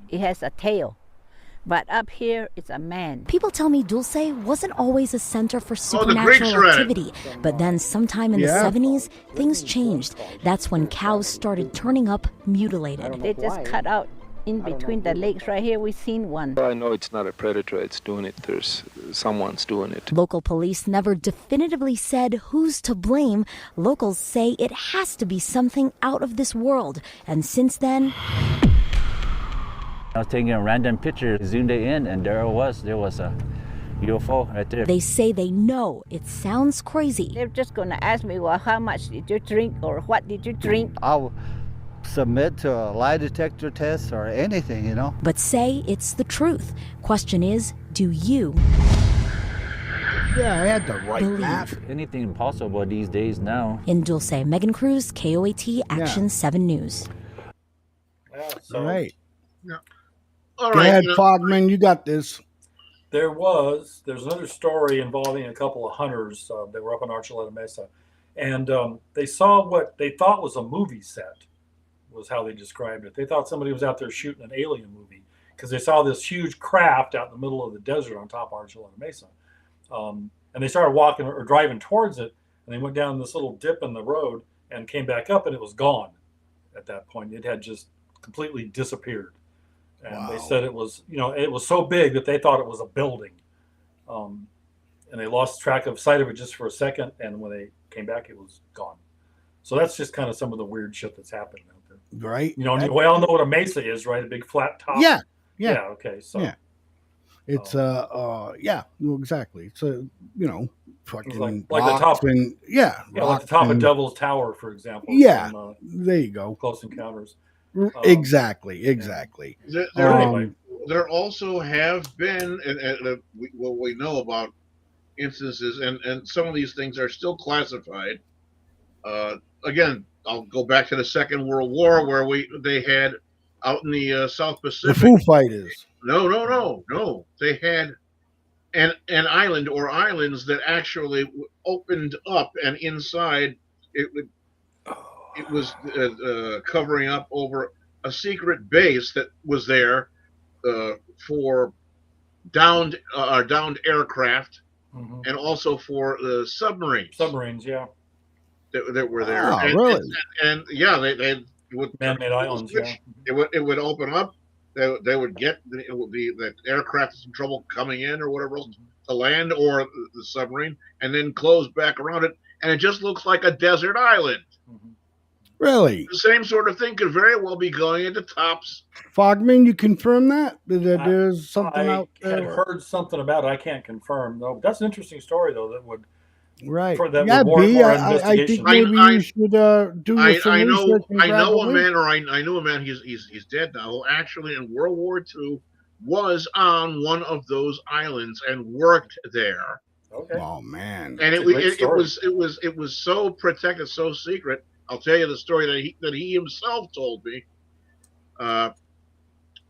Speaker 12: It has a tail. But up here, it's a man.
Speaker 11: People tell me Dulce wasn't always a center for supernatural activity. But then sometime in the 70s, things changed. That's when cows started turning up mutilated.
Speaker 12: They just cut out, In between the lakes right here, we've seen one.
Speaker 16: I know it's not a predator that's doing it. Someone's doing it.
Speaker 11: Local police never definitively said who's to blame. Locals say it has to be something out of this world. And since then,
Speaker 15: I was taking a random picture, zoomed it in, and there it was. There was a UFO right there.
Speaker 11: they say they know it sounds crazy.
Speaker 12: They're just going to ask me, well, how much did you drink or what did you drink?
Speaker 13: I'll submit to a lie detector test or anything, you know.
Speaker 11: But say it's the truth. Question is, do you
Speaker 3: Yeah, I had the right
Speaker 11: believe?
Speaker 3: map.
Speaker 15: Anything possible these days now.
Speaker 11: In Dulce, Megan Cruz, KOAT Action 7 News.
Speaker 4: Yeah,
Speaker 3: All right.
Speaker 5: Yeah. All
Speaker 3: Go
Speaker 5: right.
Speaker 3: ahead,
Speaker 5: you know,
Speaker 3: Fogman. You got this.
Speaker 4: There's another story involving a couple of hunters that were up on Archuleta Mesa, and they saw what they thought was a movie set, was how they described it. They thought somebody was out there shooting an alien movie because they saw this huge craft out in the middle of the desert on top of Archuleta Mesa. And they started walking or driving towards it, and they went down this little dip in the road and came back up, and it was gone at that point. It had just completely disappeared. And they said it was, it was so big that they thought it was a building. And they lost track of sight of it just for a second, and when they came back, it was gone. So that's just kind of some of the weird shit that's happening out there.
Speaker 3: Right.
Speaker 4: We all know what a mesa is, right? A big flat top.
Speaker 3: Yeah.
Speaker 4: Okay. So
Speaker 3: Yeah. It's yeah, well, exactly. So fucking
Speaker 4: like the
Speaker 3: rocks
Speaker 4: top,
Speaker 3: and
Speaker 4: like the top of Devil's Tower, for example.
Speaker 3: Yeah,
Speaker 4: from,
Speaker 3: there you go.
Speaker 4: Close Encounters.
Speaker 3: Exactly.
Speaker 5: There also have been, and we know about instances, and some of these things are still classified. Again, I'll go back to the Second World War, where they had out in the South Pacific.
Speaker 3: The Foo Fighters.
Speaker 5: No. They had an island or islands that actually opened up, and inside it was covering up over a secret base that was there for downed aircraft, and also for the submarines.
Speaker 4: Submarines, yeah.
Speaker 5: That were there.
Speaker 3: Oh, really?
Speaker 5: And yeah, they would
Speaker 4: man-made islands. Yeah.
Speaker 5: It would open up. They would get the aircraft in trouble coming in or whatever else to land, or the submarine, and then close back around it, and it just looks like a desert island.
Speaker 3: Really?
Speaker 5: The same sort of thing could very well be going into tops.
Speaker 3: Fogman, you confirm that there's something out there?
Speaker 4: I had heard something about it. I can't confirm though. That's an interesting story though. That would
Speaker 3: Right.
Speaker 4: that
Speaker 3: Yeah,
Speaker 4: would warrant
Speaker 3: B,
Speaker 4: more
Speaker 3: I think
Speaker 4: investigation.
Speaker 3: maybe you should do some
Speaker 5: I know
Speaker 3: research and
Speaker 5: I
Speaker 3: grab
Speaker 5: know
Speaker 3: a
Speaker 5: a
Speaker 3: link.
Speaker 5: man, or I knew a man. He's dead now. Who actually in World War II was on one of those islands and worked there.
Speaker 4: Okay.
Speaker 3: Oh man.
Speaker 5: And
Speaker 4: That's a great story.
Speaker 5: it was so protected, so secret. I'll tell you the story that he himself told me.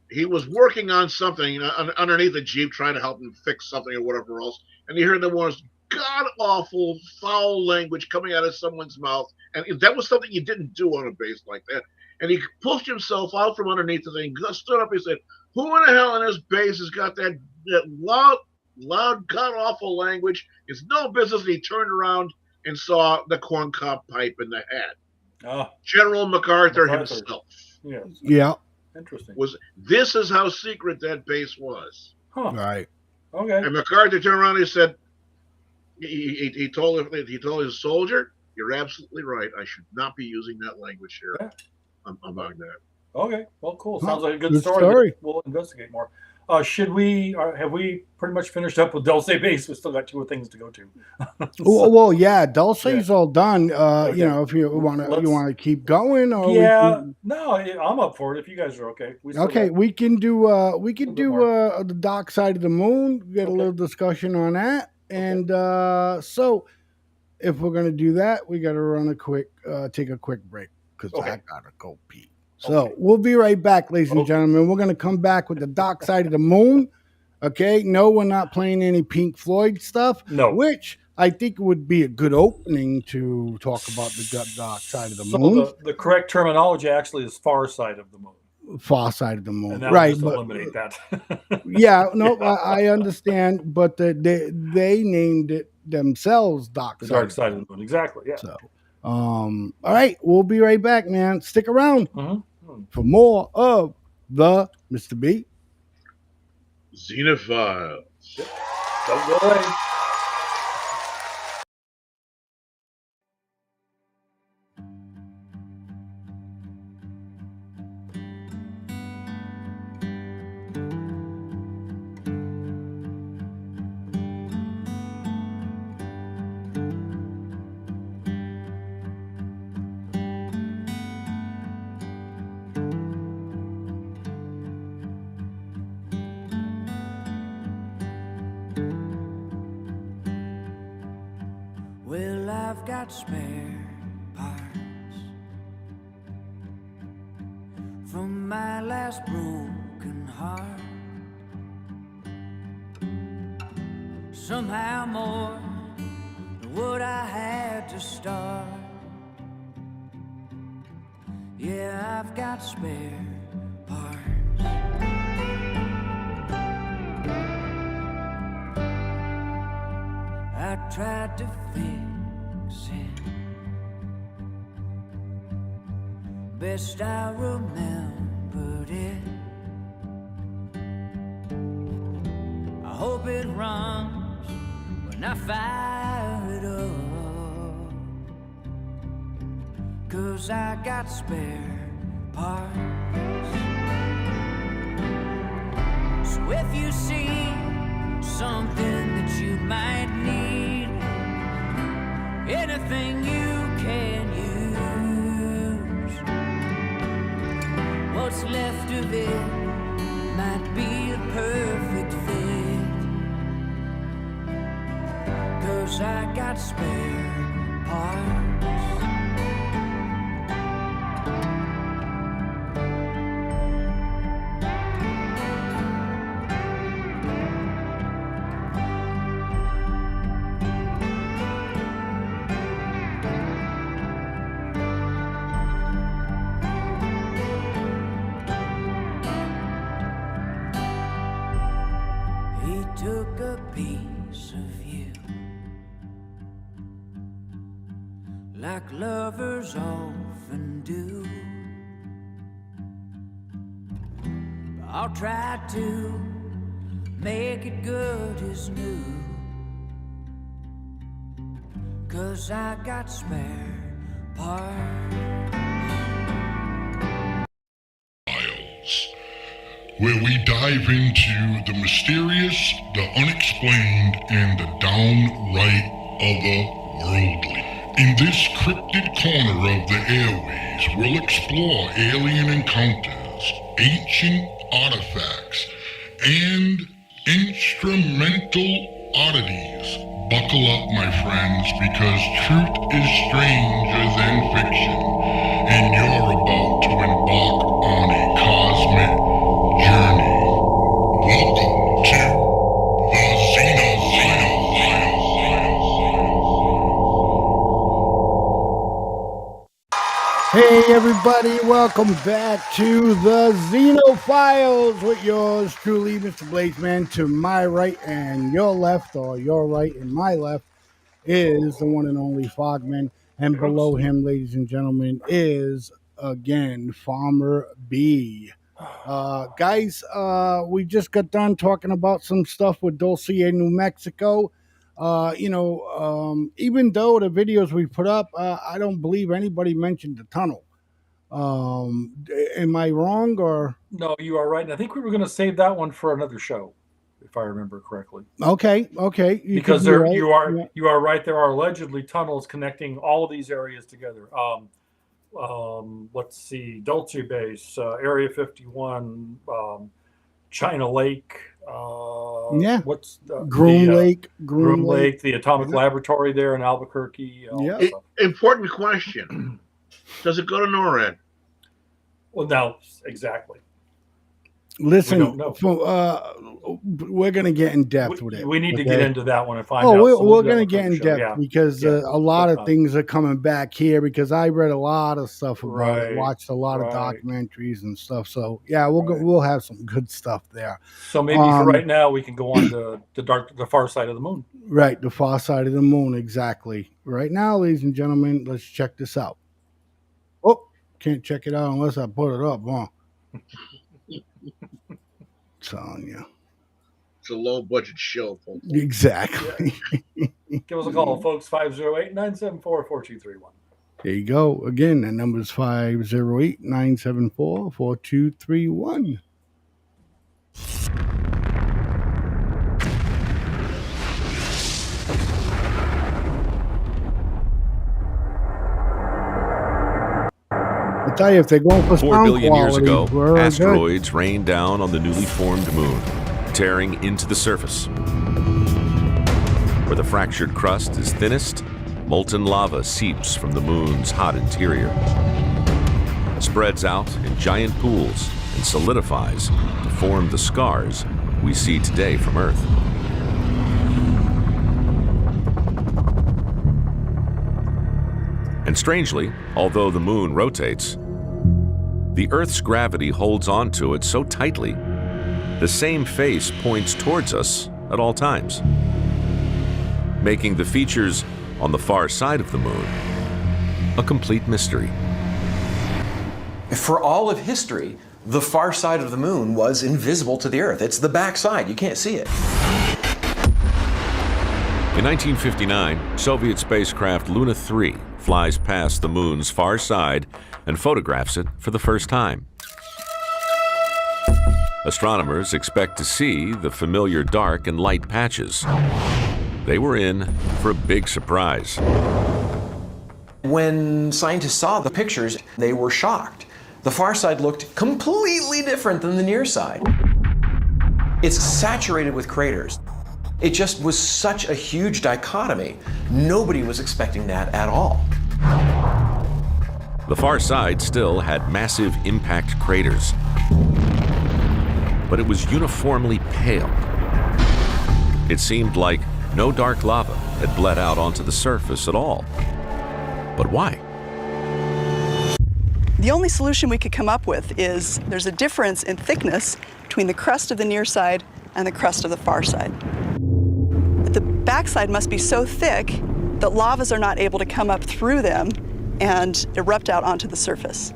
Speaker 5: He was working on something underneath the Jeep, trying to help him fix something or whatever else, and he heard the most god awful foul language coming out of someone's mouth, and that was something you didn't do on a base like that. And he pushed himself out from underneath the thing, stood up, he said, "Who in the hell in this base has got that loud god awful language? It's no business." And he turned around and saw the corncob pipe in the hat. General MacArthur himself.
Speaker 4: Yes.
Speaker 3: Yeah.
Speaker 4: Interesting.
Speaker 5: This is how secret that base was.
Speaker 4: Huh.
Speaker 3: Right.
Speaker 4: Okay.
Speaker 5: And MacArthur turned around and he said, he told his soldier, "You're absolutely right. I should not be using that language here."
Speaker 4: Yeah.
Speaker 5: About that.
Speaker 4: Okay. Well, cool.
Speaker 3: Huh.
Speaker 4: Sounds like a good
Speaker 3: Good
Speaker 4: story.
Speaker 3: story.
Speaker 4: We'll investigate more. Have we pretty much finished up with Dulce Base? We still got 2 things to go to.
Speaker 3: Well, yeah, Dulce's all done.
Speaker 4: Okay.
Speaker 3: If you want to keep going, or
Speaker 4: No, I'm up for it if you guys are okay. We
Speaker 3: can do the dark side of the moon. Get a little discussion on that, and so if we're gonna do that, we got to take a quick break because I gotta go pee. So we'll be right back, ladies and gentlemen. We're going to come back with the dark side of the moon. Okay. No, we're not playing any Pink Floyd stuff.
Speaker 4: No.
Speaker 3: Which I think would be a good opening to talk about the dark side of the moon.
Speaker 4: So the correct terminology actually is far side of the moon.
Speaker 3: Far side of the moon.
Speaker 4: And that
Speaker 3: right.
Speaker 4: Just
Speaker 3: but
Speaker 4: eliminate that.
Speaker 3: Yeah. No, I understand. But they named it themselves dark side.
Speaker 4: The dark side of the moon. Exactly. Yeah.
Speaker 3: So, all right. We'll be right back, man. Stick around.
Speaker 4: Mm-hmm.
Speaker 3: For more of the Mr. B.
Speaker 5: Xenofiles.
Speaker 4: Don't go away.
Speaker 1: Well, I've got spare parts from my last broken heart. Somehow more than what I had to start. Yeah, I've got spare parts. I tried to fix it best I remembered it. I hope it runs when I fire it up, 'cause I got spare parts. So if you see something that you might need, anything you can use, what's left of it might be a perfect fit, 'cause I got spare parts. He took a piece of you, like lovers often do. I'll try to make it good as new, 'cause I got spare parts.
Speaker 2: Where we dive into the mysterious, the unexplained, and the downright otherworldly. In this cryptid corner of the airways, we'll explore alien encounters, ancient artifacts, and instrumental oddities. Buckle up, my friends, because truth is stranger than fiction, and you're about to embark on a cosmic journey. Welcome to the XENO
Speaker 3: Hey everybody, welcome back to the XENO Files with yours truly, Mr. Blazeman. To my right and your left, or your right and my left, is the one and only Fogman. And below him, ladies and gentlemen, is again Farmer B. Guys, we just got done talking about some stuff with Dulce in New Mexico. Even though the videos we put up, I don't believe anybody mentioned the tunnel. Am I wrong or?
Speaker 4: No, you are right. And I think we were going to save that one for another show, if I remember correctly.
Speaker 3: Okay.
Speaker 4: Because
Speaker 3: could be right.
Speaker 4: you are right. There are allegedly tunnels connecting all of these areas together. Let's see, Dulce Base, Area 51, China Lake.
Speaker 3: What's Groom Lake?
Speaker 4: Groom Lake, the atomic laboratory there in Albuquerque.
Speaker 5: Important question. Does it go to NORAD?
Speaker 4: Well, no, exactly.
Speaker 3: Listen, we're going to get in depth with it.
Speaker 4: We need to get into that one and find out.
Speaker 3: We're going to get in depth because a lot of things are coming back here because I read a lot of stuff about it, watched a lot of documentaries and stuff. So, we'll have some good stuff there.
Speaker 4: So maybe for right now, we can go on to the far side of the moon.
Speaker 3: Right, the far side of the moon, exactly. Right now, ladies and gentlemen, let's check this out. Oh, can't check it out unless I put it up, huh? Telling you.
Speaker 5: It's a low budget show, folks.
Speaker 3: Exactly.
Speaker 4: Give us a call, folks, 508-974-4231.
Speaker 3: There you go. Again, that number is 508-974-4231. I'll tell you, if they're going for
Speaker 17: 4 billion years ago,
Speaker 3: quality,
Speaker 17: asteroids rained down on the newly formed moon, tearing into the surface. Where the fractured crust is thinnest, molten lava seeps from the moon's hot interior, spreads out in giant pools, and solidifies to form the scars we see today from Earth. And strangely, although the moon rotates, the Earth's gravity holds on to it so tightly, the same face points towards us at all times, making the features on the far side of the moon a complete mystery.
Speaker 18: For all of history, the far side of the moon was invisible to the Earth. It's the back side. You can't see it.
Speaker 17: In 1959, Soviet spacecraft Luna 3 flies past the moon's far side and photographs it for the first time. Astronomers expect to see the familiar dark and light patches. They were in for a big surprise.
Speaker 18: When scientists saw the pictures, they were shocked. The far side looked completely different than the near side. It's saturated with craters. It just was such a huge dichotomy. Nobody was expecting that at all.
Speaker 17: The far side still had massive impact craters, but it was uniformly pale. It seemed like no dark lava had bled out onto the surface at all. But why?
Speaker 19: The only solution we could come up with is there's a difference in thickness between the crust of the near side and the crust of the far side. The backside must be so thick that lavas are not able to come up through them and erupt out onto the surface.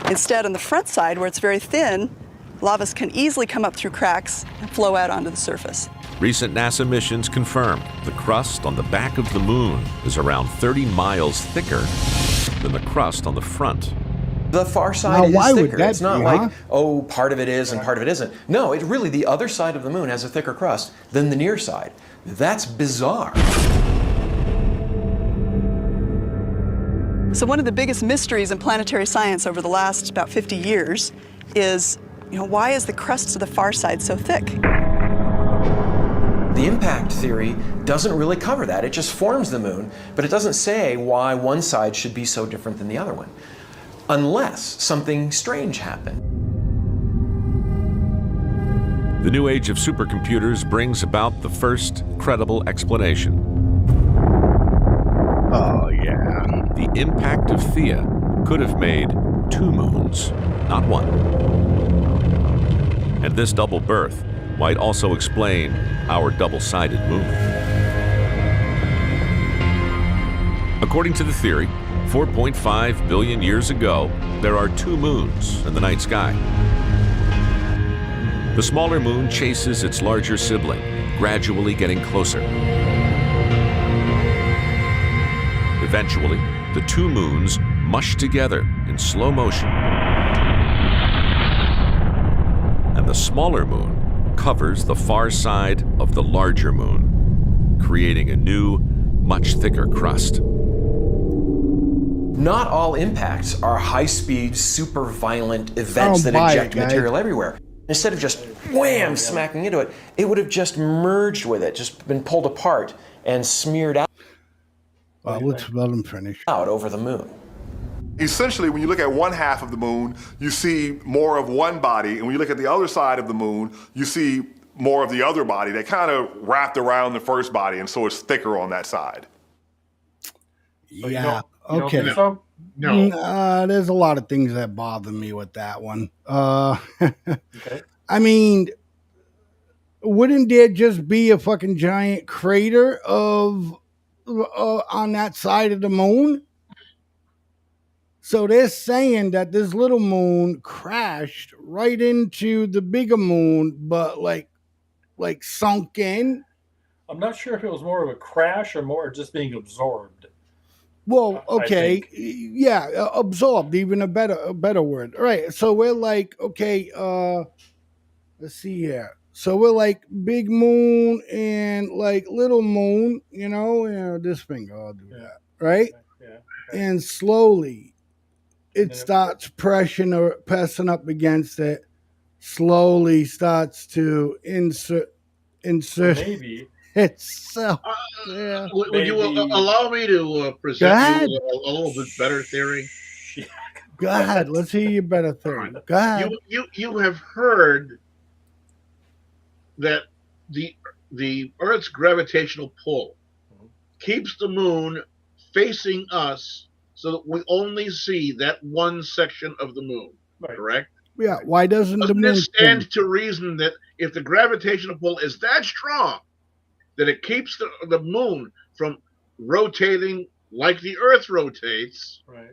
Speaker 19: Instead, on the front side, where it's very thin, lavas can easily come up through cracks and flow out onto the surface.
Speaker 17: Recent NASA missions confirm the crust on the back of the moon is around 30 miles thicker than the crust on the front.
Speaker 18: The far side is thicker. It's not like, oh, part of it is and part of it isn't. No, it really, the other side of the moon has a thicker crust than the near side. That's bizarre.
Speaker 19: So one of the biggest mysteries in planetary science over the last about 50 years is, why is the crust of the far side so thick?
Speaker 18: The impact theory doesn't really cover that. It just forms the moon, but it doesn't say why one side should be so different than the other one, unless something strange happened.
Speaker 17: The new age of supercomputers brings about the first credible explanation.
Speaker 3: Oh, yeah.
Speaker 17: The impact of Theia could have made two moons, not one. And this double birth might also explain our double-sided moon. According to the theory, 4.5 billion years ago, there are two moons in the night sky. The smaller moon chases its larger sibling, gradually getting closer. Eventually, the two moons mush together in slow motion. And the smaller moon covers the far side of the larger moon, creating a new, much thicker crust.
Speaker 18: Not all impacts are high-speed, super violent events that eject material everywhere. Instead of just wham, smacking into it, it would have just merged with it, just been pulled apart and smeared out.
Speaker 3: Well, let's let him finish.
Speaker 18: Out over the moon.
Speaker 20: Essentially, when you look at one half of the moon, you see more of one body, and when you look at the other side of the moon, you see more of the other body. They kind of wrapped around the first body, and so it's thicker on that side.
Speaker 3: Yeah. Okay.
Speaker 5: No.
Speaker 3: There's a lot of things that bother me with that one. Okay. I mean, wouldn't there just be a fucking giant crater of on that side of the moon? So they're saying that this little moon crashed right into the bigger moon, but like sunk in.
Speaker 4: I'm not sure if it was more of a crash or more just being absorbed.
Speaker 3: Well,
Speaker 4: I
Speaker 3: okay,
Speaker 4: think.
Speaker 3: yeah, absorbed, even a better word. All right. So we're like, okay, let's see here. So we're like big moon and like little moon, this finger, I'll do that, right?
Speaker 4: Yeah.
Speaker 3: And slowly
Speaker 4: And
Speaker 3: it
Speaker 4: then
Speaker 3: starts pressing up against it, slowly starts to insert
Speaker 4: maybe
Speaker 3: itself. Yeah.
Speaker 5: Would you
Speaker 4: maybe
Speaker 5: allow me to
Speaker 3: Go
Speaker 5: present you
Speaker 3: ahead.
Speaker 5: a little bit better theory?
Speaker 3: Go ahead. Let's hear your better theory. Go ahead.
Speaker 5: You have heard that the Earth's gravitational pull keeps the moon facing us so that we only see that one section of the moon.
Speaker 4: Right.
Speaker 5: Correct?
Speaker 3: Yeah. Why doesn't the
Speaker 5: Doesn't
Speaker 3: moon
Speaker 5: it stand
Speaker 3: spin?
Speaker 5: to reason that if the gravitational pull is that strong, that it keeps the moon from rotating like the Earth rotates?
Speaker 4: Right.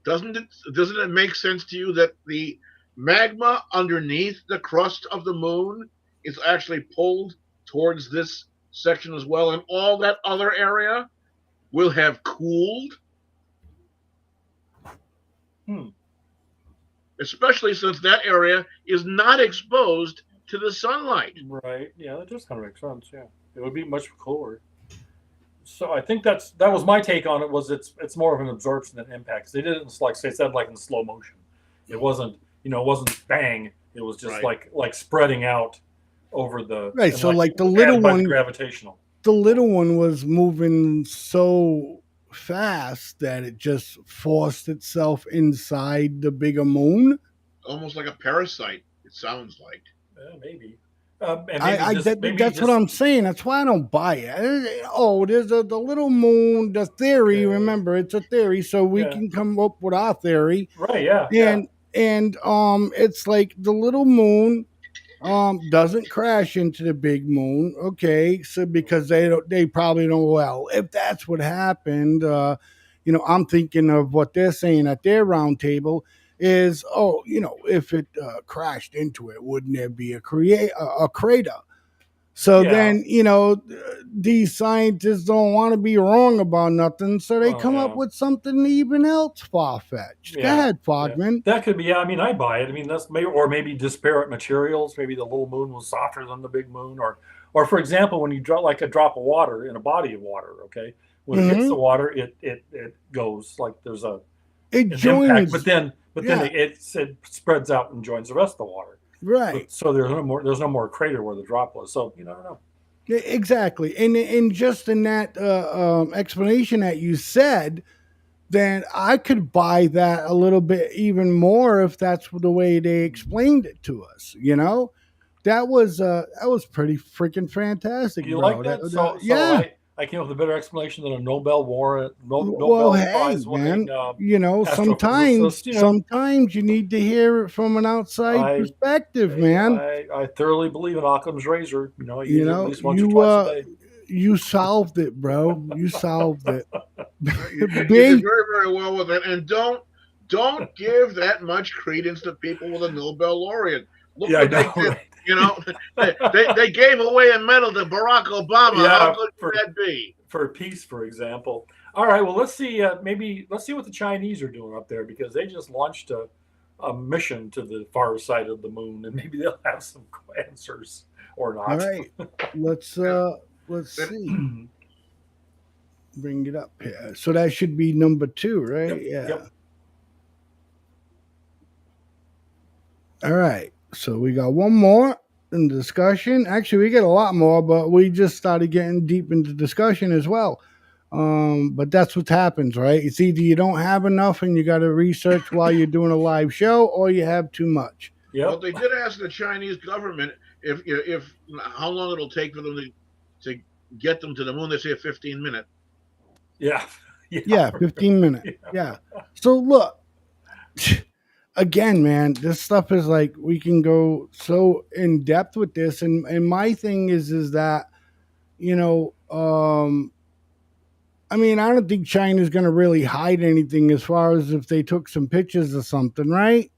Speaker 5: Doesn't it make sense to you that the magma underneath the crust of the moon is actually pulled towards this section as well, and all that other area will have cooled? Especially since that area is not exposed to the sunlight.
Speaker 4: Right. Yeah, that does kind of make sense. Yeah, it would be much cooler. So I think that was my take on it. Was it's more of an absorption than impact. They did it like they said, like in slow motion. It wasn't it wasn't bang. It was just like spreading out over the
Speaker 3: Right. So like the
Speaker 4: added
Speaker 3: little
Speaker 4: by
Speaker 3: one,
Speaker 4: the gravitational.
Speaker 3: the little one was moving so fast that it just forced itself inside the bigger moon.
Speaker 5: Almost like a parasite, it sounds like.
Speaker 4: Maybe. And maybe
Speaker 3: That's what I'm saying. That's why I don't buy it. Oh, there's the little moon, the theory. Remember, it's a theory, so we can come up with our theory.
Speaker 4: Right. Yeah.
Speaker 3: And it's like the little moon doesn't crash into the big moon. Okay, so because they probably don't. Well, if that's what happened, I'm thinking of what they're saying at their round table is, if it crashed into it, wouldn't there be a crater? So then, these scientists don't want to be wrong about nothing, so they come up with something even else far-fetched. Go ahead, Fogman.
Speaker 4: That could be. Yeah, I mean, I buy it. I mean, that's maybe disparate materials. Maybe the little moon was softer than the big moon, or for example, when you drop like a drop of water in a body of water. Okay, when it hits the water, it goes like there's an impact, but then it spreads out and joins the rest of the water.
Speaker 3: Right.
Speaker 4: So there's no more crater where the drop was. So I don't know.
Speaker 3: Exactly, and just in that explanation that you said, then I could buy that a little bit even more if that's the way they explained it to us. That was pretty freaking fantastic.
Speaker 4: You
Speaker 3: bro.
Speaker 4: like that?
Speaker 3: Yeah.
Speaker 4: I came up with a better explanation than a Nobel
Speaker 3: Prize
Speaker 4: winning.
Speaker 3: Sometimes you need to hear it from an outside perspective, man.
Speaker 4: I thoroughly believe in Occam's razor. I use it at least once or twice a day.
Speaker 3: You solved it, bro. You solved it.
Speaker 5: You did very, very well with it, and don't give that much credence to people with a Nobel laureate. Look what they did. They gave away a medal to Barack Obama.
Speaker 4: Yeah,
Speaker 5: how good could that be?
Speaker 4: For peace, for example. All right, well, let's see what the Chinese are doing up there, because they just launched a mission to the far side of the moon, and maybe they'll have some answers or not.
Speaker 3: All right, let's see. Bring it up here. So that should be number 2, right?
Speaker 4: Yep.
Speaker 3: All right. So we got one more in discussion. Actually, we get a lot more, but we just started getting deep into discussion as well. But that's what happens, right? It's either you don't have enough and you got to research while you're doing a live show, or you have too much.
Speaker 4: Yeah.
Speaker 5: Well, they did ask the Chinese government if how long it'll take for them to get them to the moon. They say a 15-minute.
Speaker 4: Yeah.
Speaker 3: Yeah, 15 minutes. Yeah. So look. Again, man, this stuff is like, we can go so in depth with this, and my thing is that I mean, I don't think China's going to really hide anything as far as if they took some pictures or something, right?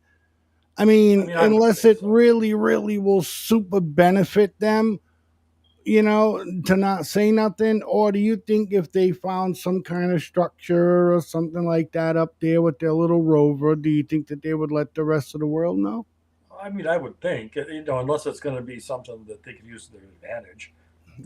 Speaker 3: I mean unless it really, really will super benefit them, to not say nothing. Or do you think if they found some kind of structure or something like that up there with their little rover, do you think that they would let the rest of the world know?
Speaker 4: I mean, I would think, unless it's going to be something that they could use to their advantage.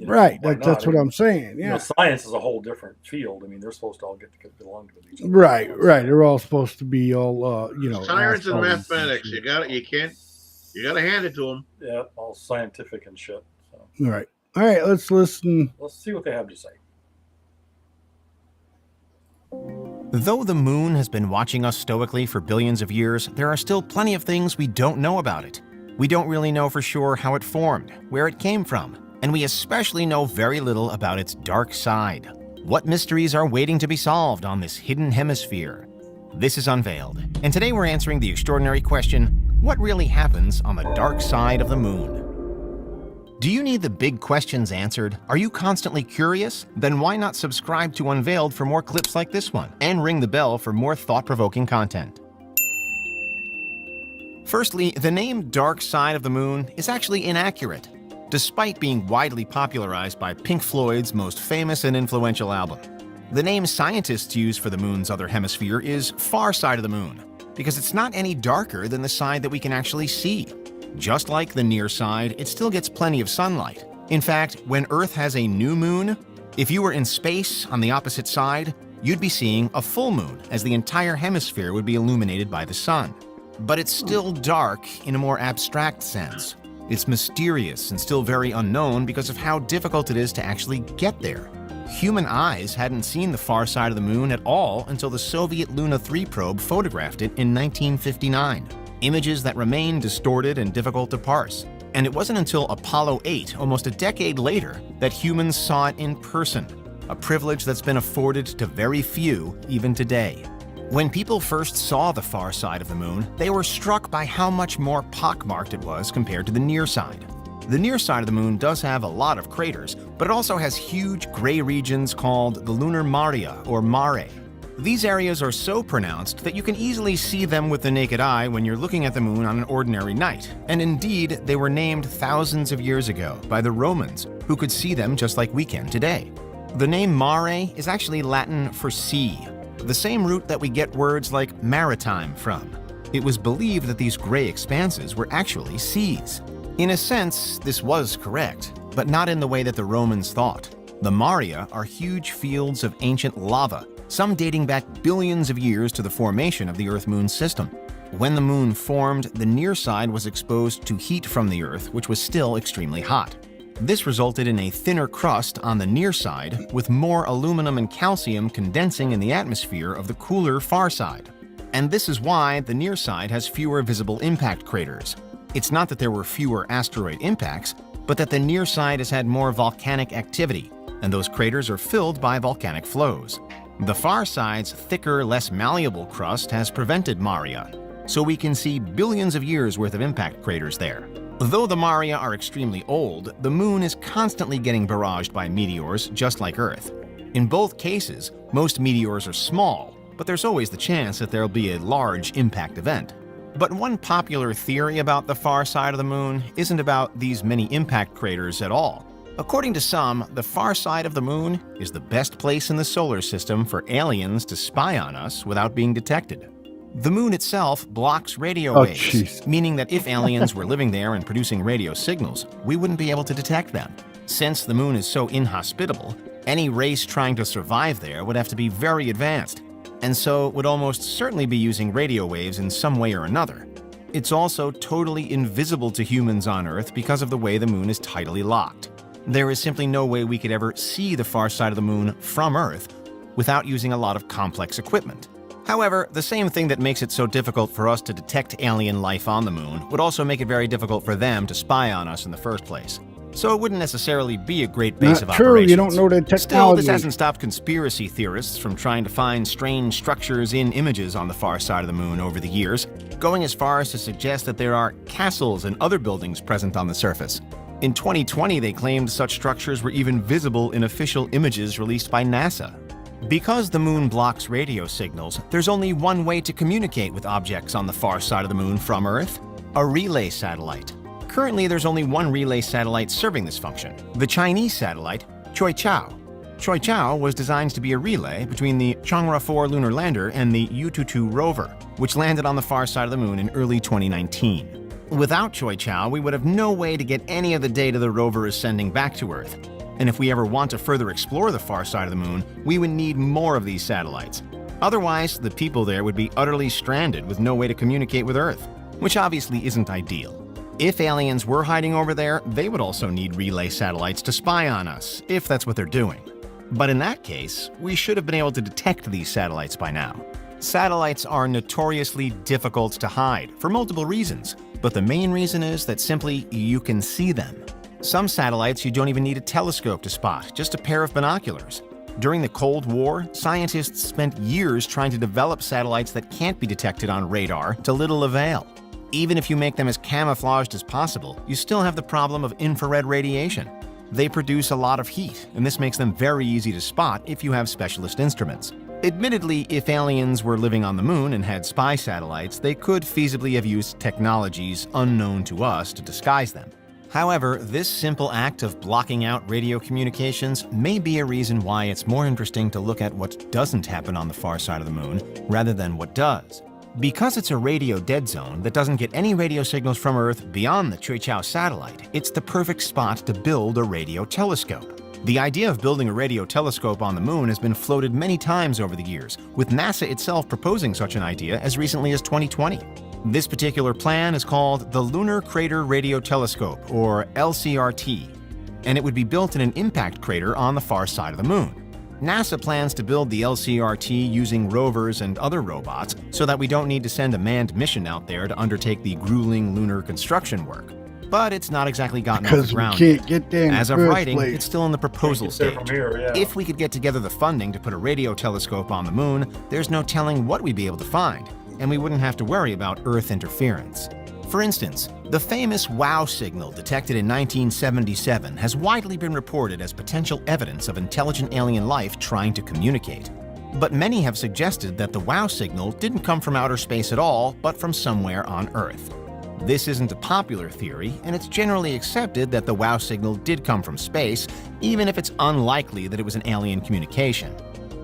Speaker 3: Right.
Speaker 4: Why not?
Speaker 3: That's what I'm saying. Yeah.
Speaker 4: Science is a whole different field. I mean, they're supposed to all get along with each other.
Speaker 3: Right. They're all supposed to be all,
Speaker 5: Science and
Speaker 3: assholes.
Speaker 5: mathematics. You got to hand it to them.
Speaker 4: Yeah, all scientific and shit. So.
Speaker 3: All right. Let's listen.
Speaker 4: Let's see what they have to say.
Speaker 21: Though the moon has been watching us stoically for billions of years, there are still plenty of things we don't know about it. We don't really know for sure how it formed, where it came from, and we especially know very little about its dark side. What mysteries are waiting to be solved on this hidden hemisphere? This is Unveiled, and today we're answering the extraordinary question, what really happens on the dark side of the moon? Do you need the big questions answered? Are you constantly curious? Then why not subscribe to Unveiled for more clips like this one, and ring the bell for more thought-provoking content. Firstly, the name Dark Side of the Moon is actually inaccurate, despite being widely popularized by Pink Floyd's most famous and influential album. The name scientists use for the moon's other hemisphere is Far Side of the Moon, because it's not any darker than the side that we can actually see. Just like the near side, it still gets plenty of sunlight. In fact, when Earth has a new moon, if you were in space on the opposite side, you'd be seeing a full moon, as the entire hemisphere would be illuminated by the sun. But it's still dark in a more abstract sense. It's mysterious and still very unknown because of how difficult it is to actually get there. Human eyes hadn't seen the far side of the moon at all until the Soviet Luna 3 probe photographed it in 1959. Images that remain distorted and difficult to parse. And it wasn't until Apollo 8, almost a decade later, that humans saw it in person, a privilege that's been afforded to very few even today. When people first saw the far side of the moon, they were struck by how much more pockmarked it was compared to the near side. The near side of the moon does have a lot of craters, but it also has huge gray regions called the lunar maria, or mare. These areas are so pronounced that you can easily see them with the naked eye when you're looking at the moon on an ordinary night. And indeed, they were named thousands of years ago by the Romans, who could see them just like we can today. The name mare is actually Latin for sea, the same root that we get words like maritime from. It was believed that these gray expanses were actually seas. In a sense, this was correct, but not in the way that the Romans thought. The maria are huge fields of ancient lava, some dating back billions of years to the formation of the Earth-Moon system. When the moon formed, the near side was exposed to heat from the Earth, which was still extremely hot. This resulted in a thinner crust on the near side, with more aluminum and calcium condensing in the atmosphere of the cooler far side. And this is why the near side has fewer visible impact craters. It's not that there were fewer asteroid impacts, but that the near side has had more volcanic activity, and those craters are filled by volcanic flows. The far side's thicker, less malleable crust has prevented maria, so we can see billions of years worth of impact craters there. Though the maria are extremely old, the moon is constantly getting barraged by meteors, just like Earth. In both cases, most meteors are small, but there's always the chance that there'll be a large impact event. But one popular theory about the far side of the moon isn't about these many impact craters at all. According to some, the far side of the moon is the best place in the solar system for aliens to spy on us without being detected. The moon itself blocks radio waves, meaning that if aliens were living there and producing radio signals, we wouldn't be able to detect them. Since the moon is so inhospitable, any race trying to survive there would have to be very advanced, and so would almost certainly be using radio waves in some way or another. It's also totally invisible to humans on Earth because of the way the moon is tidally locked. There is simply no way we could ever see the far side of the moon from Earth without using a lot of complex equipment. However, the same thing that makes it so difficult for us to detect alien life on the moon would also make it very difficult for them to spy on us in the first place. So it wouldn't necessarily be a great base of operations.
Speaker 3: You don't know the technology.
Speaker 21: Still, this hasn't stopped conspiracy theorists from trying to find strange structures in images on the far side of the moon over the years, going as far as to suggest that there are castles and other buildings present on the surface. In 2020, they claimed such structures were even visible in official images released by NASA. Because the moon blocks radio signals, there's only one way to communicate with objects on the far side of the moon from Earth: a relay satellite. Currently, there's only one relay satellite serving this function, the Chinese satellite, Choichao. Choichao was designed to be a relay between the Chang'e 4 lunar lander and the Yutu-2 rover, which landed on the far side of the moon in early 2019. Without Choichao, we would have no way to get any of the data the rover is sending back to Earth. And if we ever want to further explore the far side of the moon, we would need more of these satellites. Otherwise, the people there would be utterly stranded with no way to communicate with Earth, which obviously isn't ideal. If aliens were hiding over there, they would also need relay satellites to spy on us, if that's what they're doing. But in that case, we should have been able to detect these satellites by now. Satellites are notoriously difficult to hide for multiple reasons, but the main reason is that simply you can see them. Some satellites you don't even need a telescope to spot, just a pair of binoculars. During the Cold War, scientists spent years trying to develop satellites that can't be detected on radar to little avail. Even if you make them as camouflaged as possible, you still have the problem of infrared radiation. They produce a lot of heat, and this makes them very easy to spot if you have specialist instruments. Admittedly, if aliens were living on the moon and had spy satellites, they could feasibly have used technologies unknown to us to disguise them. However, this simple act of blocking out radio communications may be a reason why it's more interesting to look at what doesn't happen on the far side of the moon rather than what does. Because it's a radio dead zone that doesn't get any radio signals from Earth beyond the Choichao satellite, it's the perfect spot to build a radio telescope. The idea of building a radio telescope on the moon has been floated many times over the years, with NASA itself proposing such an idea as recently as 2020. This particular plan is called the Lunar Crater Radio Telescope, or LCRT, and it would be built in an impact crater on the far side of the moon. NASA plans to build the LCRT using rovers and other robots so that we don't need to send a manned mission out there to undertake the grueling lunar construction work. But it's not exactly gotten off the ground
Speaker 3: can't get there in
Speaker 21: As
Speaker 3: the
Speaker 21: of
Speaker 3: first
Speaker 21: writing,
Speaker 3: place.
Speaker 21: it's still in the proposal stage. If we could get together the funding to put a radio telescope on the moon, there's no telling what we'd be able to find, and we wouldn't have to worry about Earth interference. For instance, the famous WOW signal detected in 1977 has widely been reported as potential evidence of intelligent alien life trying to communicate. But many have suggested that the WOW signal didn't come from outer space at all, but from somewhere on Earth. This isn't a popular theory, and it's generally accepted that the WOW signal did come from space, even if it's unlikely that it was an alien communication.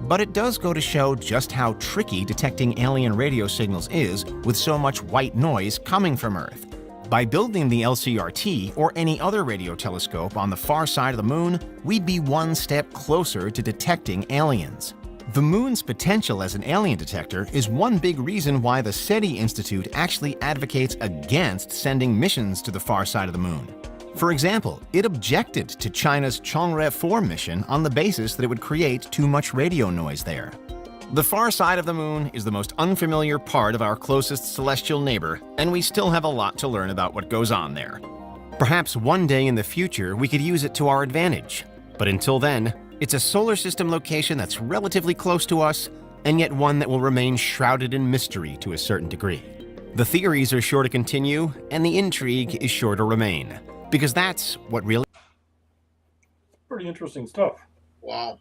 Speaker 21: But it does go to show just how tricky detecting alien radio signals is with so much white noise coming from Earth. By building the LCRT or any other radio telescope on the far side of the moon, we'd be one step closer to detecting aliens. The moon's potential as an alien detector is one big reason why the SETI Institute actually advocates against sending missions to the far side of the moon. For example, it objected to China's Chang'e 4 mission on the basis that it would create too much radio noise there. The far side of the moon is the most unfamiliar part of our closest celestial neighbor, and we still have a lot to learn about what goes on there. Perhaps one day in the future we could use it to our advantage, but until then, it's a solar system location that's relatively close to us, and yet one that will remain shrouded in mystery to a certain degree. The theories are sure to continue, and the intrigue is sure to remain, because that's what really...
Speaker 4: Pretty interesting stuff.
Speaker 5: Wow.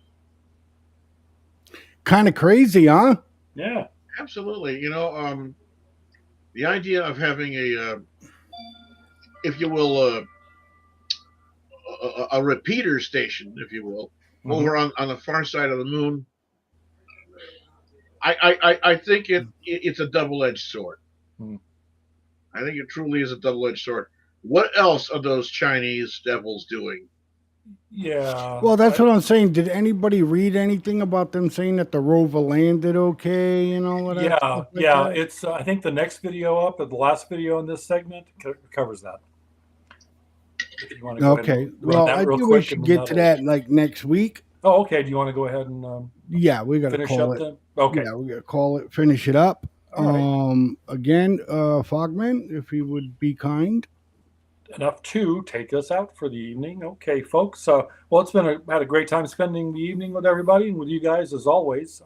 Speaker 3: Kind of crazy, huh?
Speaker 4: Yeah.
Speaker 5: Absolutely. You know, the idea of having a, if you will, a repeater station, if you will, over on the far side of the moon, I think it's a double-edged sword. I think it truly is a double-edged sword. What else are those Chinese devils doing?
Speaker 4: Yeah.
Speaker 3: Well, that's what I'm saying. Did anybody read anything about them saying that the rover landed okay and all of that?
Speaker 4: Yeah,
Speaker 3: stuff like
Speaker 4: yeah.
Speaker 3: that?
Speaker 4: It's I think the next video up, or the last video in this segment, covers that. If you want to go ahead
Speaker 3: Okay.
Speaker 4: and run
Speaker 3: Well,
Speaker 4: that
Speaker 3: I
Speaker 4: real
Speaker 3: think we
Speaker 4: quick,
Speaker 3: should
Speaker 4: and
Speaker 3: get to that like next week.
Speaker 4: Oh, okay. Do you want to go ahead and
Speaker 3: Yeah, we got to
Speaker 4: finish
Speaker 3: call
Speaker 4: up
Speaker 3: it.
Speaker 4: then? Okay.
Speaker 3: Yeah, we got to call it, finish it up.
Speaker 4: All right.
Speaker 3: Again, Fogman, if you would be kind.
Speaker 4: Enough to take us out for the evening. Okay, folks. Well, it's been had a great time spending the evening with everybody and with you guys as always.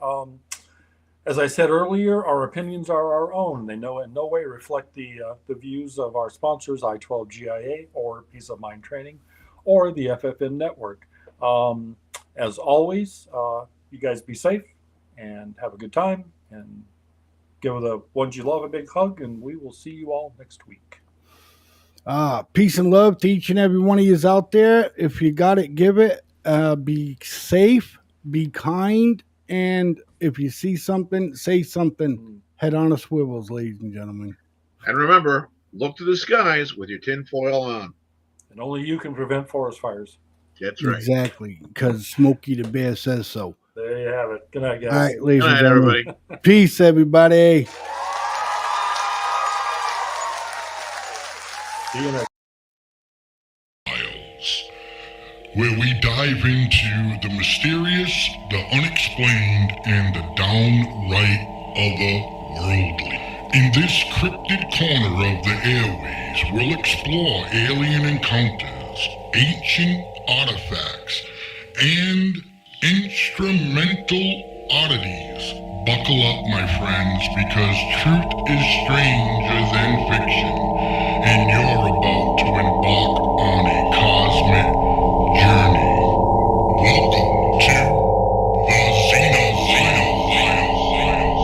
Speaker 4: As I said earlier, our opinions are our own. They in no way reflect the views of our sponsors, I-12GIA or Peace of Mind Training, or the FFN Network. As always, you guys be safe and have a good time, and give the ones you love a big hug, and we will see you all next week.
Speaker 3: Peace and love to each and every one of you out there. If you got it, give it. Be safe, be kind, and if you see something, say something. Head on a swivels, ladies and gentlemen.
Speaker 5: And remember, look to the skies with your tinfoil on.
Speaker 4: And only you can prevent forest fires.
Speaker 5: That's right.
Speaker 3: Exactly, because Smokey the Bear says so.
Speaker 4: There you have it. Good night, guys.
Speaker 3: All right, ladies
Speaker 5: Good
Speaker 3: and
Speaker 5: night,
Speaker 3: gentlemen.
Speaker 5: everybody.
Speaker 3: Peace, everybody.
Speaker 4: See you next.
Speaker 2: Where we dive into the mysterious, the unexplained, and the downright otherworldly. In this cryptid corner of the airways, we'll explore alien encounters, ancient artifacts, and instrumental oddities. Buckle up, my friends, because truth is strange